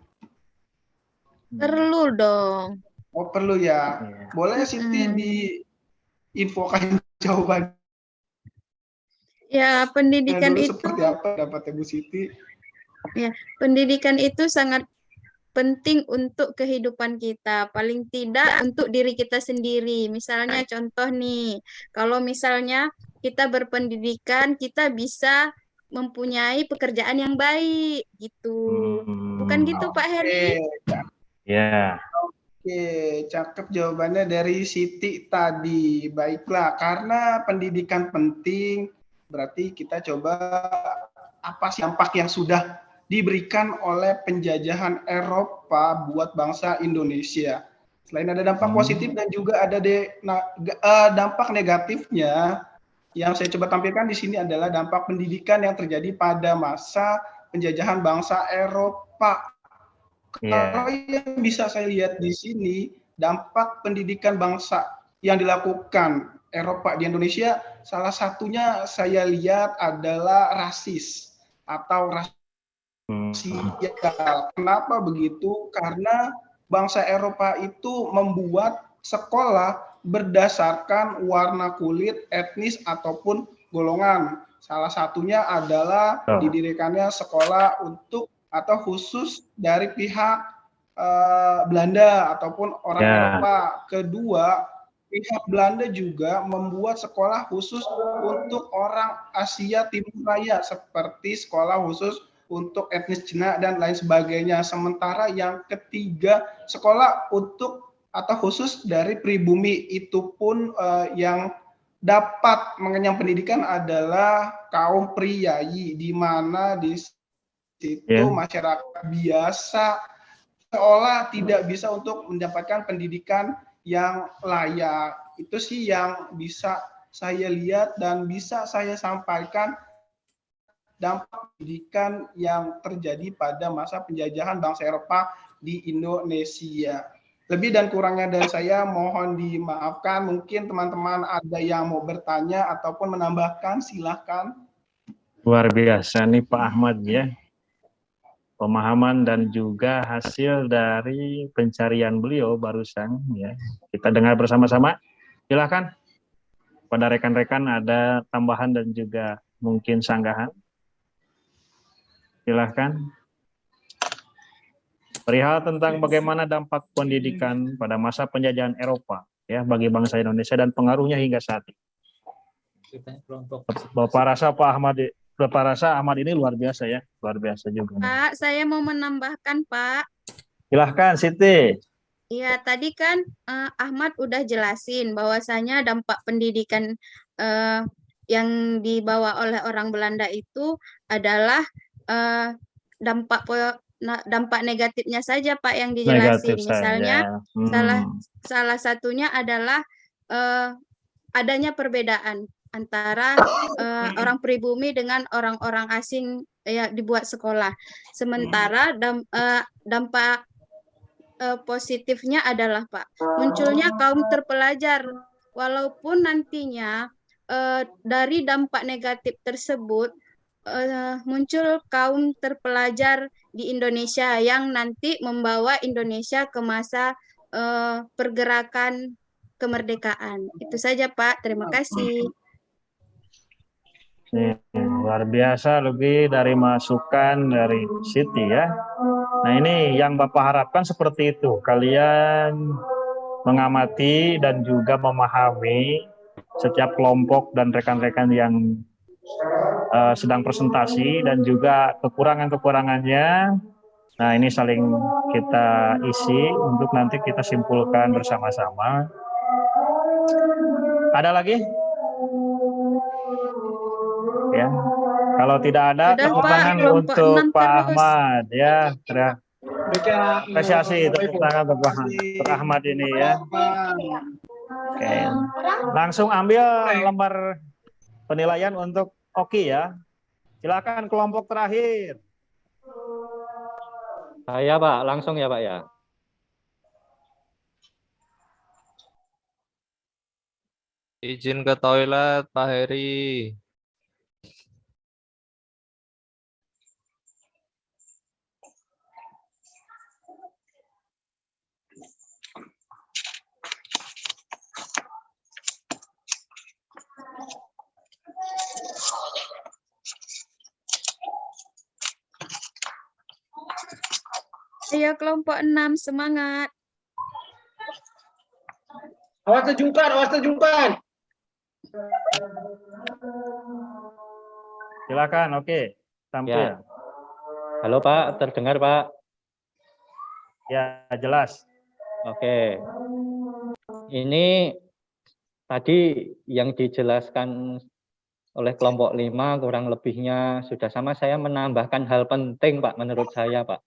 Perlu dong. Oh, perlu ya. Boleh Siti diinfokan jawaban? Ya, pendidikan dulu itu seperti apa dapatnya Bu Siti? ya, pendidikan itu sangat penting untuk kehidupan kita, paling tidak untuk diri kita sendiri. Misalnya contoh nih, kalau misalnya kita berpendidikan, kita bisa mempunyai pekerjaan yang baik gitu. Bukan gitu Pak Heri? Ya. Oke, cakep jawabannya dari Siti tadi. Baiklah, karena pendidikan penting, berarti kita coba apa sih dampak yang sudah diberikan oleh penjajahan Eropa buat bangsa Indonesia. Selain ada dampak positif dan juga ada dampak negatifnya, yang saya coba tampilkan di sini adalah dampak pendidikan yang terjadi pada masa penjajahan bangsa Eropa. Kalau yang bisa saya lihat di sini, dampak pendidikan bangsa yang dilakukan Eropa di Indonesia, salah satunya saya lihat adalah rasis atau rasial. Kenapa begitu? Karena bangsa Eropa itu membuat sekolah berdasarkan warna kulit, etnis, ataupun golongan. Salah satunya adalah didirikannya sekolah untuk atau khusus dari pihak Belanda ataupun orang Eropa. Kedua, pihak Belanda juga membuat sekolah khusus untuk orang Asia Timur Raya seperti sekolah khusus untuk etnis Cina dan lain sebagainya. Sementara yang ketiga, sekolah untuk atau khusus dari pribumi, itu pun yang dapat mengenyang pendidikan adalah kaum priayi, di mana di situ masyarakat biasa seolah tidak bisa untuk mendapatkan pendidikan yang layak. Itu sih yang bisa saya lihat dan bisa saya sampaikan dampak pendidikan yang terjadi pada masa penjajahan bangsa Eropa di Indonesia. Lebih dan kurangnya dari saya mohon dimaafkan. Mungkin teman-teman ada yang mau bertanya ataupun menambahkan, silahkan. Luar biasa nih Pak Ahmad ya. Pemahaman dan juga hasil dari pencarian beliau barusan ya. Kita dengar bersama-sama. Silakan. Pada rekan-rekan ada tambahan dan juga mungkin sanggahan. Silakan. Perihal tentang bagaimana dampak pendidikan pada masa penjajahan Eropa ya bagi bangsa Indonesia dan pengaruhnya hingga saat ini. Bapak rasa Ahmad ini luar biasa ya, luar biasa juga. Pak, saya mau menambahkan Pak. Silahkan Siti. Iya, tadi kan Ahmad udah jelasin bahwasanya dampak pendidikan yang dibawa oleh orang Belanda itu adalah dampak negatifnya saja Pak yang dijelasin. Misalnya salah satunya adalah adanya perbedaan antara orang pribumi dengan orang-orang asing ya dibuat sekolah. Sementara dampak positifnya adalah Pak, munculnya kaum terpelajar. Walaupun nantinya dari dampak negatif tersebut muncul kaum terpelajar di Indonesia yang nanti membawa Indonesia ke masa pergerakan kemerdekaan. Itu saja Pak, terima kasih. Luar biasa, lebih dari masukan dari Siti ya. Nah ini yang Bapak harapkan seperti itu. Kalian mengamati dan juga memahami setiap kelompok dan rekan-rekan yang sedang presentasi dan juga kekurangan-kekurangannya. Nah, ini saling kita isi untuk nanti kita simpulkan bersama-sama. Ada lagi? Ya. Kalau tidak ada, Sudah, tepuk Pak, tangan kelompok untuk 6 Pak terus. Ahmad ya. Apresiasi tepuk tangan untuk Pak Ahmad ini ya. Oke. Langsung ambil lembar penilaian untuk Oki ya. Silakan kelompok terakhir. Saya Pak, langsung ya Pak ya. Izin ke toilet, Pak Heri. Ayo kelompok 6 semangat. Awas terjungkar, awas terjungkar. Silakan, oke. Tampil. Ya. Halo Pak, terdengar Pak? Ya, jelas. Oke. Ini tadi yang dijelaskan oleh kelompok 5 kurang lebihnya sudah sama. Saya menambahkan hal penting Pak menurut saya Pak.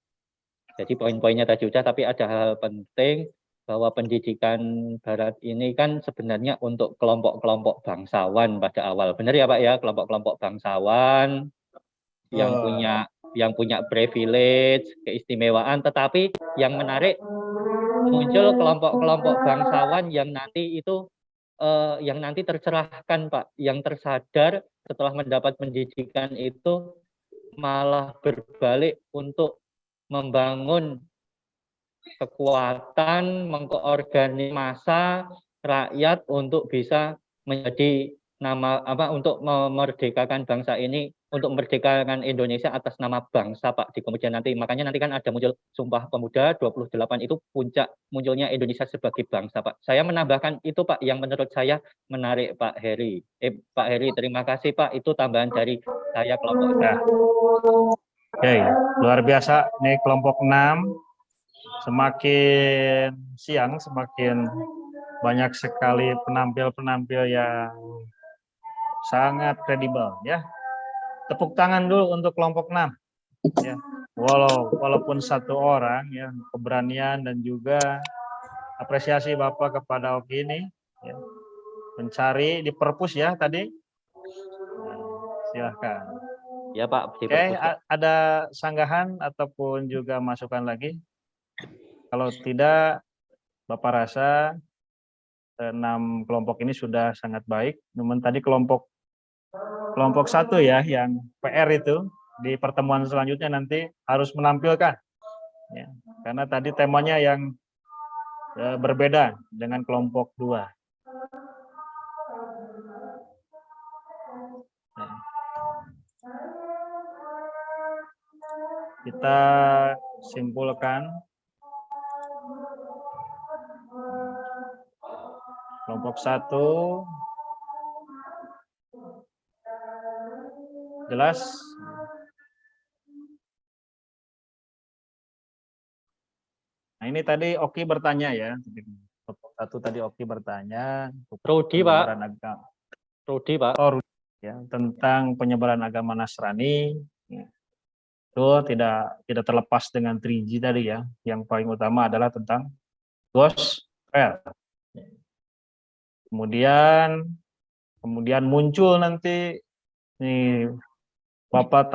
Jadi poin-poinnya tadi sudah, tapi ada hal penting bahwa pendidikan Barat ini kan sebenarnya untuk kelompok-kelompok bangsawan pada awal. Benar ya Pak ya, kelompok-kelompok bangsawan yang punya privilege, keistimewaan, tetapi yang menarik muncul kelompok-kelompok bangsawan yang nanti itu yang nanti tercerahkan Pak, yang tersadar setelah mendapat pendidikan itu malah berbalik untuk membangun kekuatan, mengkoordinasi massa rakyat untuk bisa menjadi untuk memerdekakan bangsa ini, untuk memerdekakan Indonesia atas nama bangsa Pak di kemudian nanti. Makanya nanti kan ada muncul Sumpah Pemuda 28 itu puncak munculnya Indonesia sebagai bangsa Pak. Saya menambahkan itu Pak yang menurut saya menarik Pak Heri. Pak Heri, terima kasih Pak, itu tambahan dari saya kelompok. Ya. Oke, luar biasa nih kelompok 6. Semakin siang semakin banyak sekali penampil-penampil yang sangat kredibel ya. Tepuk tangan dulu untuk kelompok 6 ya. Walaupun satu orang ya, keberanian dan juga apresiasi Bapak kepada Oki ini ya. Mencari di perpus ya tadi. Nah, silahkan. Ya Pak, di Oke, perpus. ada sanggahan ataupun juga masukan lagi? Kalau tidak, Bapak rasa 6 kelompok ini sudah sangat baik. Namun tadi kelompok 1 ya, yang PR itu di pertemuan selanjutnya nanti harus menampilkan. Ya, karena tadi temanya yang berbeda dengan kelompok 2. Nah. Kita simpulkan kelompok 1 jelas. Nah, ini tadi Oki bertanya ya. Kelompok 1 tadi Oki bertanya. Rudi Pak. Rudi Pak. Oh, Rudi, ya, tentang penyebaran agama Nasrani. Ya. Itu tidak terlepas dengan 3G tadi ya. Yang paling utama adalah tentang gospel. Kemudian muncul nanti nih Bapak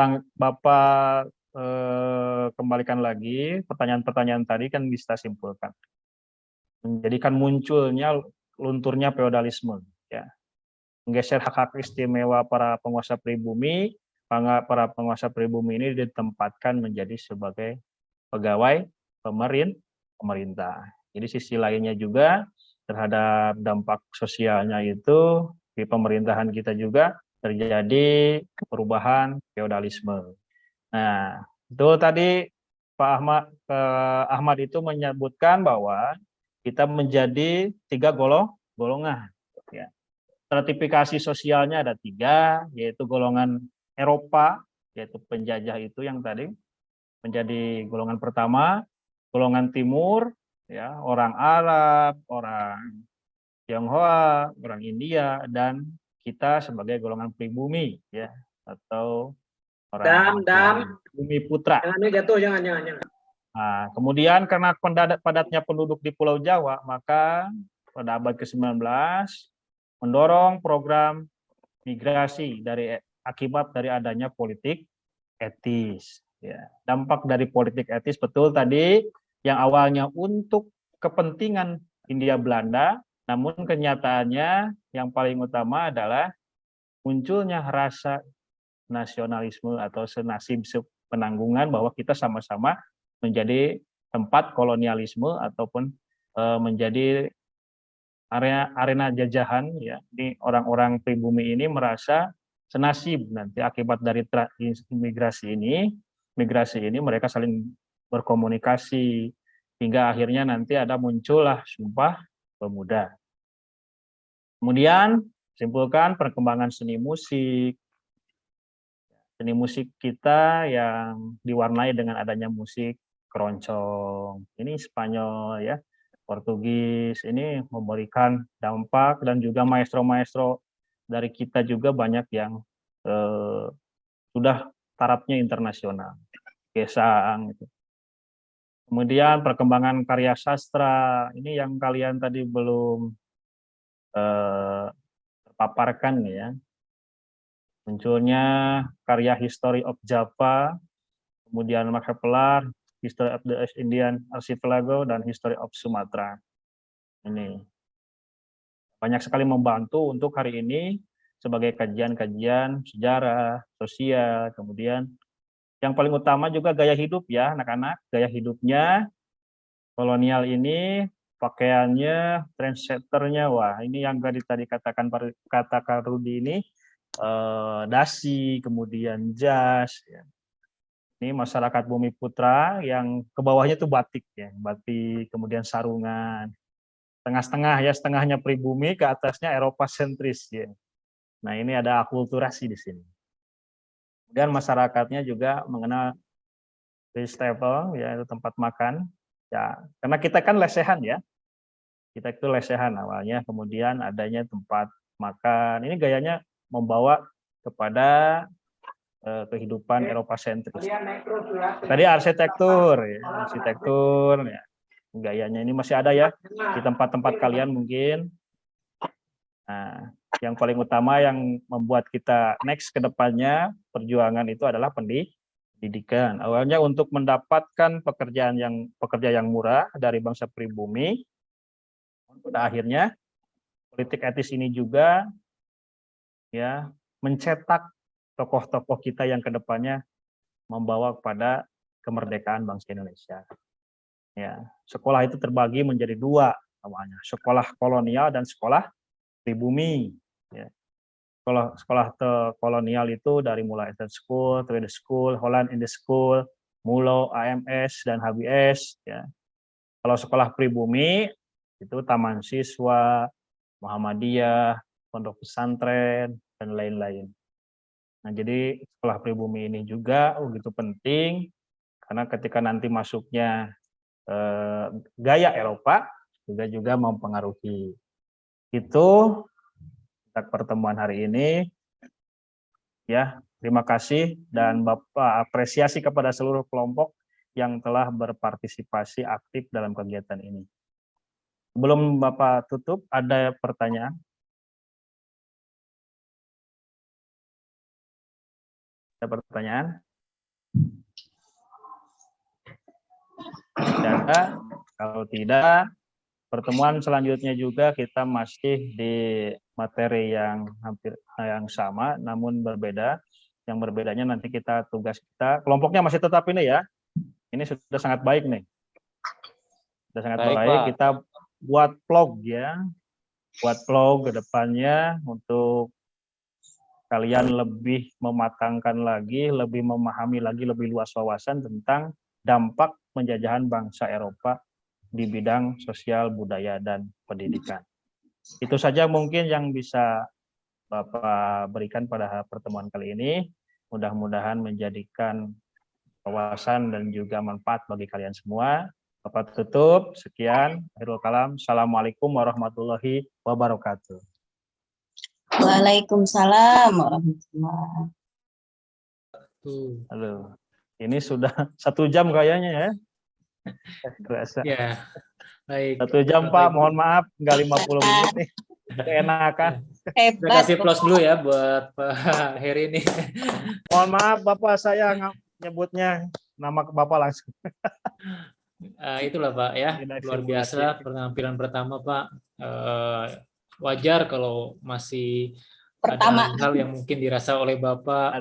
kembalikan lagi pertanyaan-pertanyaan tadi kan bisa simpulkan. Menjadikan munculnya lunturnya feodalisme ya. Menggeser hak-hak istimewa para penguasa pribumi. Para penguasa pribumi ini ditempatkan menjadi sebagai pegawai pemerintah. Jadi sisi lainnya juga terhadap dampak sosialnya itu di pemerintahan kita juga terjadi perubahan feodalisme. Nah, itu tadi Pak Ahmad itu menyebutkan bahwa kita menjadi 3 golongan. Ya. Stratifikasi sosialnya ada 3, yaitu golongan Eropa, yaitu penjajah itu yang tadi menjadi golongan pertama, golongan timur, ya, orang Arab, orang Tionghoa, orang India, dan kita sebagai golongan pribumi, ya, atau orang bumi putra. Jangan jatuh, jangan. Nah, kemudian karena padatnya penduduk di Pulau Jawa, maka pada abad ke-19 mendorong program migrasi akibat dari adanya politik etis. Ya, dampak dari politik etis betul tadi yang awalnya untuk kepentingan Hindia Belanda, namun kenyataannya yang paling utama adalah munculnya rasa nasionalisme atau senasib sepenanggungan bahwa kita sama-sama menjadi tempat kolonialisme ataupun menjadi arena jajahan, ya. Ini orang-orang pribumi ini merasa senasib nanti akibat dari migrasi ini mereka saling berkomunikasi hingga akhirnya nanti muncullah Sumpah Pemuda. Kemudian simpulkan perkembangan seni musik kita yang diwarnai dengan adanya musik keroncong, ini Spanyol, ya, Portugis, ini memberikan dampak, dan juga maestro-maestro dari kita juga banyak yang sudah tarafnya internasional, Gesang itu. Kemudian perkembangan karya sastra, ini yang kalian tadi belum terpaparkan, ya. Munculnya karya History of Java, kemudian Max Havelaar, History of the East Indian Archipelago, dan History of Sumatra. Ini banyak sekali membantu untuk hari ini sebagai kajian-kajian sejarah, sosial, kemudian yang paling utama juga gaya hidup, ya anak-anak, gaya hidupnya kolonial ini, pakaiannya, trendsetternya, wah ini yang tadi katakan Rudi ini, dasi, kemudian jas, ya. Ini masyarakat Bumi Putra yang ke bawahnya itu batik, ya, batik, kemudian sarungan, tengah-tengah, ya, setengahnya pribumi, ke atasnya Eropa sentris, ya. Nah ini ada akulturasi di sini. Kemudian masyarakatnya juga mengenal fish table, ya, itu tempat makan, ya, karena kita kan lesehan, ya, kita itu lesehan awalnya, kemudian adanya tempat makan, ini gayanya membawa kepada kehidupan Eropa sentris. Tadi arsitektur, ya, ya, gayanya ini masih ada, ya, di tempat-tempat kalian mungkin. Nah, yang paling utama yang membuat kita next ke depannya perjuangan itu adalah pendidikan. Awalnya untuk mendapatkan pekerja yang murah dari bangsa pribumi. Pada akhirnya politik etis ini juga, ya, mencetak tokoh-tokoh kita yang kedepannya membawa kepada kemerdekaan bangsa Indonesia. Ya, sekolah itu terbagi menjadi dua namanya, sekolah kolonial dan sekolah pribumi. Ya. Sekolah kolonial itu dari mulai Eton School, Tweede School, Holland in the School, Mulo, AMS, dan HBS. Ya. Kalau sekolah pribumi itu Taman Siswa, Muhammadiyah, Pondok Pesantren, dan lain-lain. Nah, jadi sekolah pribumi ini juga begitu penting karena ketika nanti masuknya gaya Eropa juga mempengaruhi. Itu untuk pertemuan hari ini. Ya, terima kasih dan Bapak apresiasi kepada seluruh kelompok yang telah berpartisipasi aktif dalam kegiatan ini. Sebelum Bapak tutup, ada pertanyaan? Ada pertanyaan? Tidak ada. Kalau tidak, pertemuan selanjutnya juga kita masih di materi yang hampir yang sama, namun berbeda. Yang berbedanya nanti tugas kita, kelompoknya masih tetap ini, ya. Ini sudah sangat baik nih. Sudah sangat baik. Pak. Kita buat vlog, ya. Buat vlog ke depannya untuk kalian lebih mematangkan lagi, lebih memahami lagi, lebih luas wawasan tentang dampak penjajahan bangsa Eropa di bidang sosial, budaya, dan pendidikan. Itu saja mungkin yang bisa Bapak berikan pada pertemuan kali ini. mudah-mudahan menjadikan wawasan dan juga manfaat bagi kalian semua. Bapak tutup, sekian. Akhirul kalam. Assalamualaikum warahmatullahi wabarakatuh. Waalaikumsalam warahmatullahi Tuh. Halo. Ini sudah 1 jam kayaknya ya. Terasa. Ya, baik. 1 jam Pak, mohon maaf nggak 50 menit nih. Keenakan. Saya kasih plus dulu ya buat Pak Heri ini. Mohon maaf Bapak, saya nyebutnya nama Bapak langsung. Itulah Pak ya, luar biasa penampilan pertama Pak. Wajar kalau masih pertama. ada hal yang mungkin dirasa oleh Bapak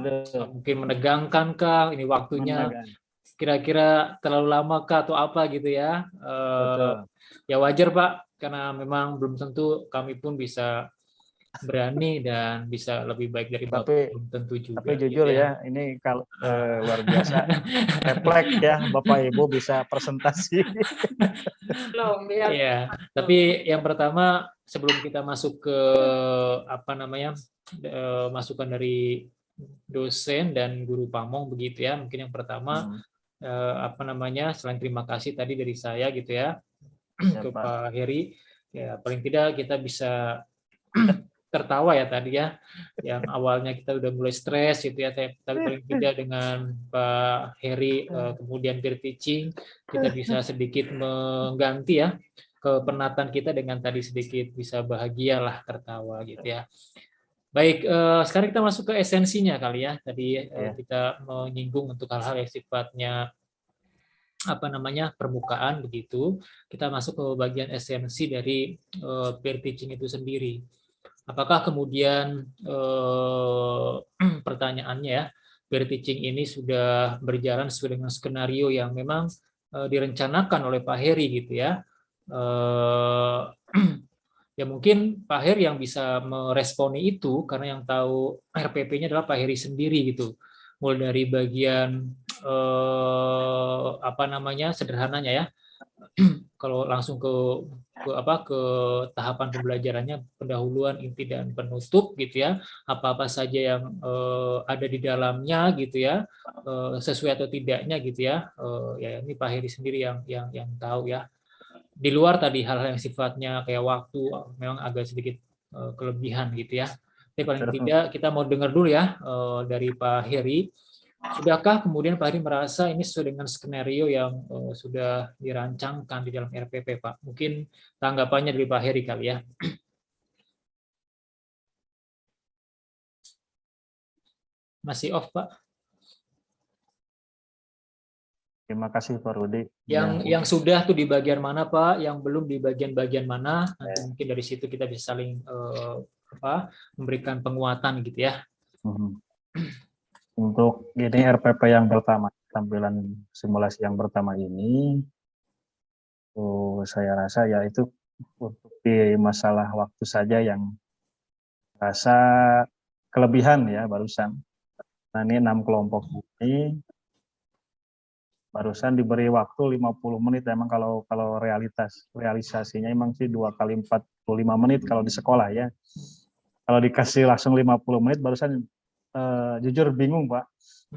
mungkin menegangkan kah, ini waktunya kira-kira terlalu lama kah atau apa gitu ya. Ya wajar Pak, karena memang belum tentu kami pun bisa berani dan bisa lebih baik dari Bapak, belum tentu juga. Tapi jujur gitu ya, ini kalau luar biasa refleks ya Bapak Ibu bisa presentasi. Iya, tapi yang pertama sebelum kita masuk ke apa namanya masukan dari dosen dan guru pamong begitu ya, mungkin yang pertama apa namanya, selain terima kasih tadi dari saya gitu ya ke Pak Heri, ya paling tidak kita bisa tertawa ya tadi ya, yang awalnya kita udah mulai stres gitu ya, tapi paling tidak dengan Pak Heri kemudian peer teaching kita bisa sedikit mengganti ya kepenatan kita dengan tadi sedikit bisa bahagia lah, tertawa gitu ya. Baik, sekarang kita masuk ke esensinya kali ya. Tadi kita menyinggung untuk hal-hal yang sifatnya apa namanya permukaan begitu. Kita masuk ke bagian esensi dari peer teaching itu sendiri. Apakah kemudian pertanyaannya ya, peer teaching ini sudah berjalan sesuai dengan skenario yang memang direncanakan oleh Pak Heri gitu ya. Ya mungkin Pak Heri yang bisa meresponi itu, karena yang tahu RPP-nya adalah Pak Heri sendiri gitu. Mulai dari bagian apa namanya sederhananya ya, kalau langsung ke tahapan pembelajarannya, pendahuluan, inti dan penutup gitu ya, apa-apa saja yang ada di dalamnya gitu ya, sesuai atau tidaknya gitu ya, ya ini Pak Heri sendiri yang tahu ya. Di luar tadi hal-hal yang sifatnya kayak waktu memang agak sedikit kelebihan gitu ya. Tapi paling tidak kita mau dengar dulu ya dari Pak Heri. Sudahkah kemudian Pak Heri merasa ini sesuai dengan skenario yang sudah dirancangkan di dalam RPP, Pak? Mungkin tanggapannya dari Pak Heri kali ya. Masih off, Pak? Terima kasih Pak Rudi. Yang sudah tuh di bagian mana, Pak? Yang belum di bagian mana? Nanti mungkin dari situ kita bisa saling memberikan penguatan gitu ya. Untuk ini RPP yang pertama, tampilan simulasi yang pertama ini, saya rasa ya itu untuk di masalah waktu saja yang rasa kelebihan ya barusan. Nah ini 6 kelompok ini barusan diberi waktu 50 menit. Emang kalau realisasinya emang sih 2 kali 45 menit kalau di sekolah ya. Kalau dikasih langsung 50 menit barusan jujur bingung Pak,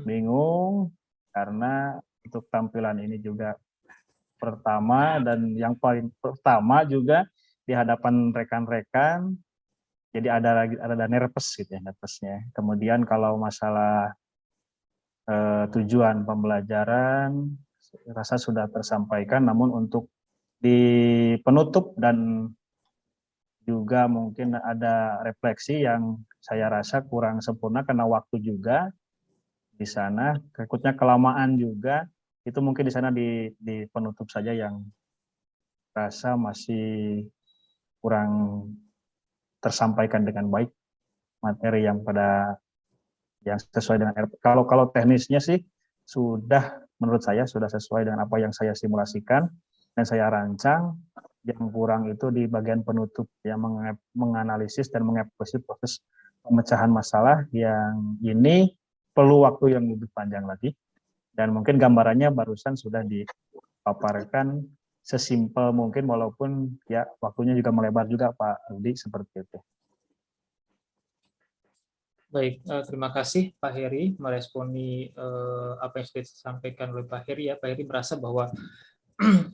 bingung karena untuk tampilan ini juga pertama dan yang paling pertama juga di hadapan rekan-rekan, jadi ada nervous gitu ya, nervousnya. Kemudian kalau masalah tujuan pembelajaran rasa sudah tersampaikan, namun untuk di penutup dan juga mungkin ada refleksi yang saya rasa kurang sempurna karena waktu juga di sana, ikutnya kelamaan juga, itu mungkin di sana di penutup saja yang rasa masih kurang tersampaikan dengan baik materi yang sesuai dengan RPP. Kalau teknisnya sih sudah menurut saya sudah sesuai dengan apa yang saya simulasikan dan saya rancang. Yang kurang itu di bagian penutup yang menganalisis dan mengevaluasi proses pemecahan masalah yang ini perlu waktu yang lebih panjang lagi, dan mungkin gambarannya barusan sudah dipaparkan sesimpel mungkin walaupun ya waktunya juga melebar juga Pak Rudi seperti itu. Baik, terima kasih Pak Heri meresponi apa yang sudah disampaikan oleh Pak Heri ya. Pak Heri merasa bahwa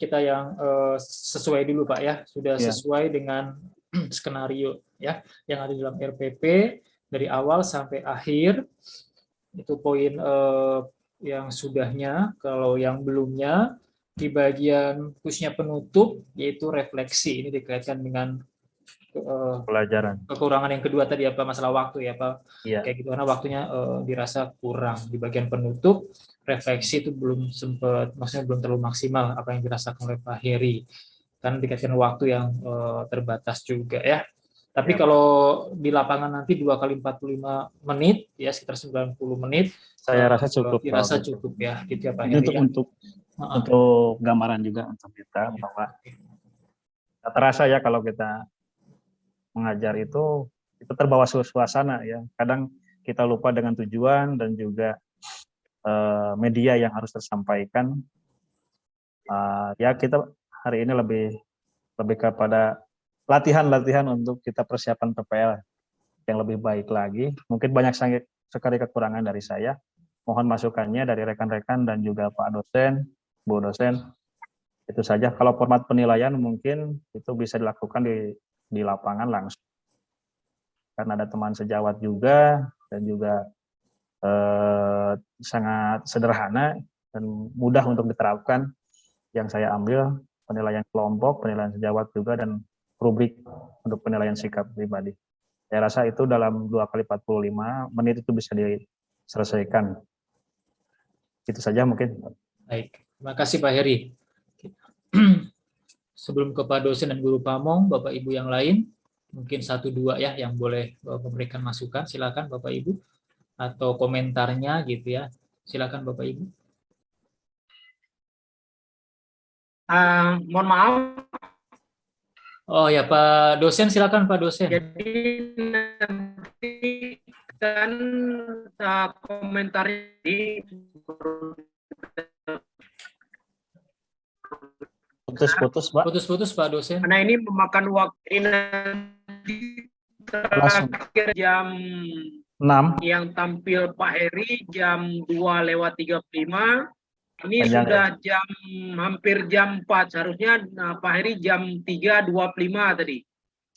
kita yang sesuai dulu Pak ya, sudah Ya. sesuai dengan skenario ya yang ada dalam RPP dari awal sampai akhir. Itu poin yang sudahnya. Kalau yang belumnya di bagian khususnya penutup yaitu refleksi, ini dikaitkan dengan Pelajaran. kekurangan yang kedua tadi apa masalah waktu ya Pak. Iya. Kayak gitu karena waktunya dirasa kurang di bagian penutup. Refleksi itu belum sempat, maksudnya belum terlalu maksimal apa yang dirasakan oleh Pak Heri karena dikaitkan waktu yang terbatas juga ya. Tapi Ya, kalau di lapangan nanti 2 kali 45 menit ya sekitar 90 menit saya rasa cukup. dirasa Pak. cukup ya gitu ya Pak Ini Heri ya. untuk gambaran juga untuk kita bahwa terasa ya kalau kita mengajar itu terbawa suasana ya. Kadang kita lupa dengan tujuan dan juga media yang harus tersampaikan. Ya kita hari ini lebih kepada latihan untuk kita persiapan PPL yang lebih baik lagi. Mungkin banyak sekali kekurangan dari saya. Mohon masukannya dari rekan-rekan dan juga Pak dosen, Bu dosen. Itu saja. Kalau format penilaian mungkin itu bisa dilakukan di lapangan langsung. Karena ada teman sejawat juga dan juga sangat sederhana dan mudah untuk diterapkan. Yang saya ambil penilaian kelompok, penilaian sejawat juga dan rubrik untuk penilaian sikap pribadi. Saya rasa itu dalam 2 kali 45 menit itu bisa diselesaikan. Itu saja mungkin. Baik, terima kasih Pak Heri. Sebelum ke Pak dosen dan guru pamong, Bapak Ibu yang lain, mungkin 1-2 ya yang boleh memberikan masukan, silakan Bapak Ibu, atau komentarnya gitu ya, silakan Bapak Ibu. Mohon maaf. Oh ya Pak dosen, silakan Pak dosen. Jadi nanti kan komentar ini putus-putus Pak. Putus-putus Pak dosen. Karena ini memakan waktu nanti terakhir jam 6. Yang tampil Pak Heri jam 2:35. Ini Panjang, sudah hampir jam 4. Seharusnya Pak Heri jam 3:25 tadi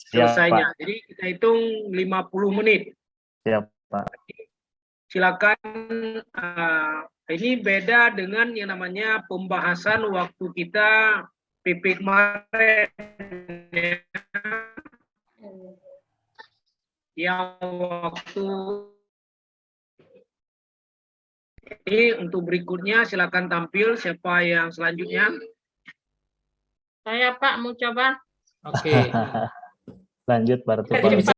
selesainya. Pak. Jadi kita hitung 50 menit. Siap Pak. Silakan. Ini beda dengan yang namanya pembahasan waktu kita PP kemarin. Yang waktu ini untuk berikutnya silakan tampil siapa yang selanjutnya. Saya Pak mau coba. Oke. Lanjut Pak.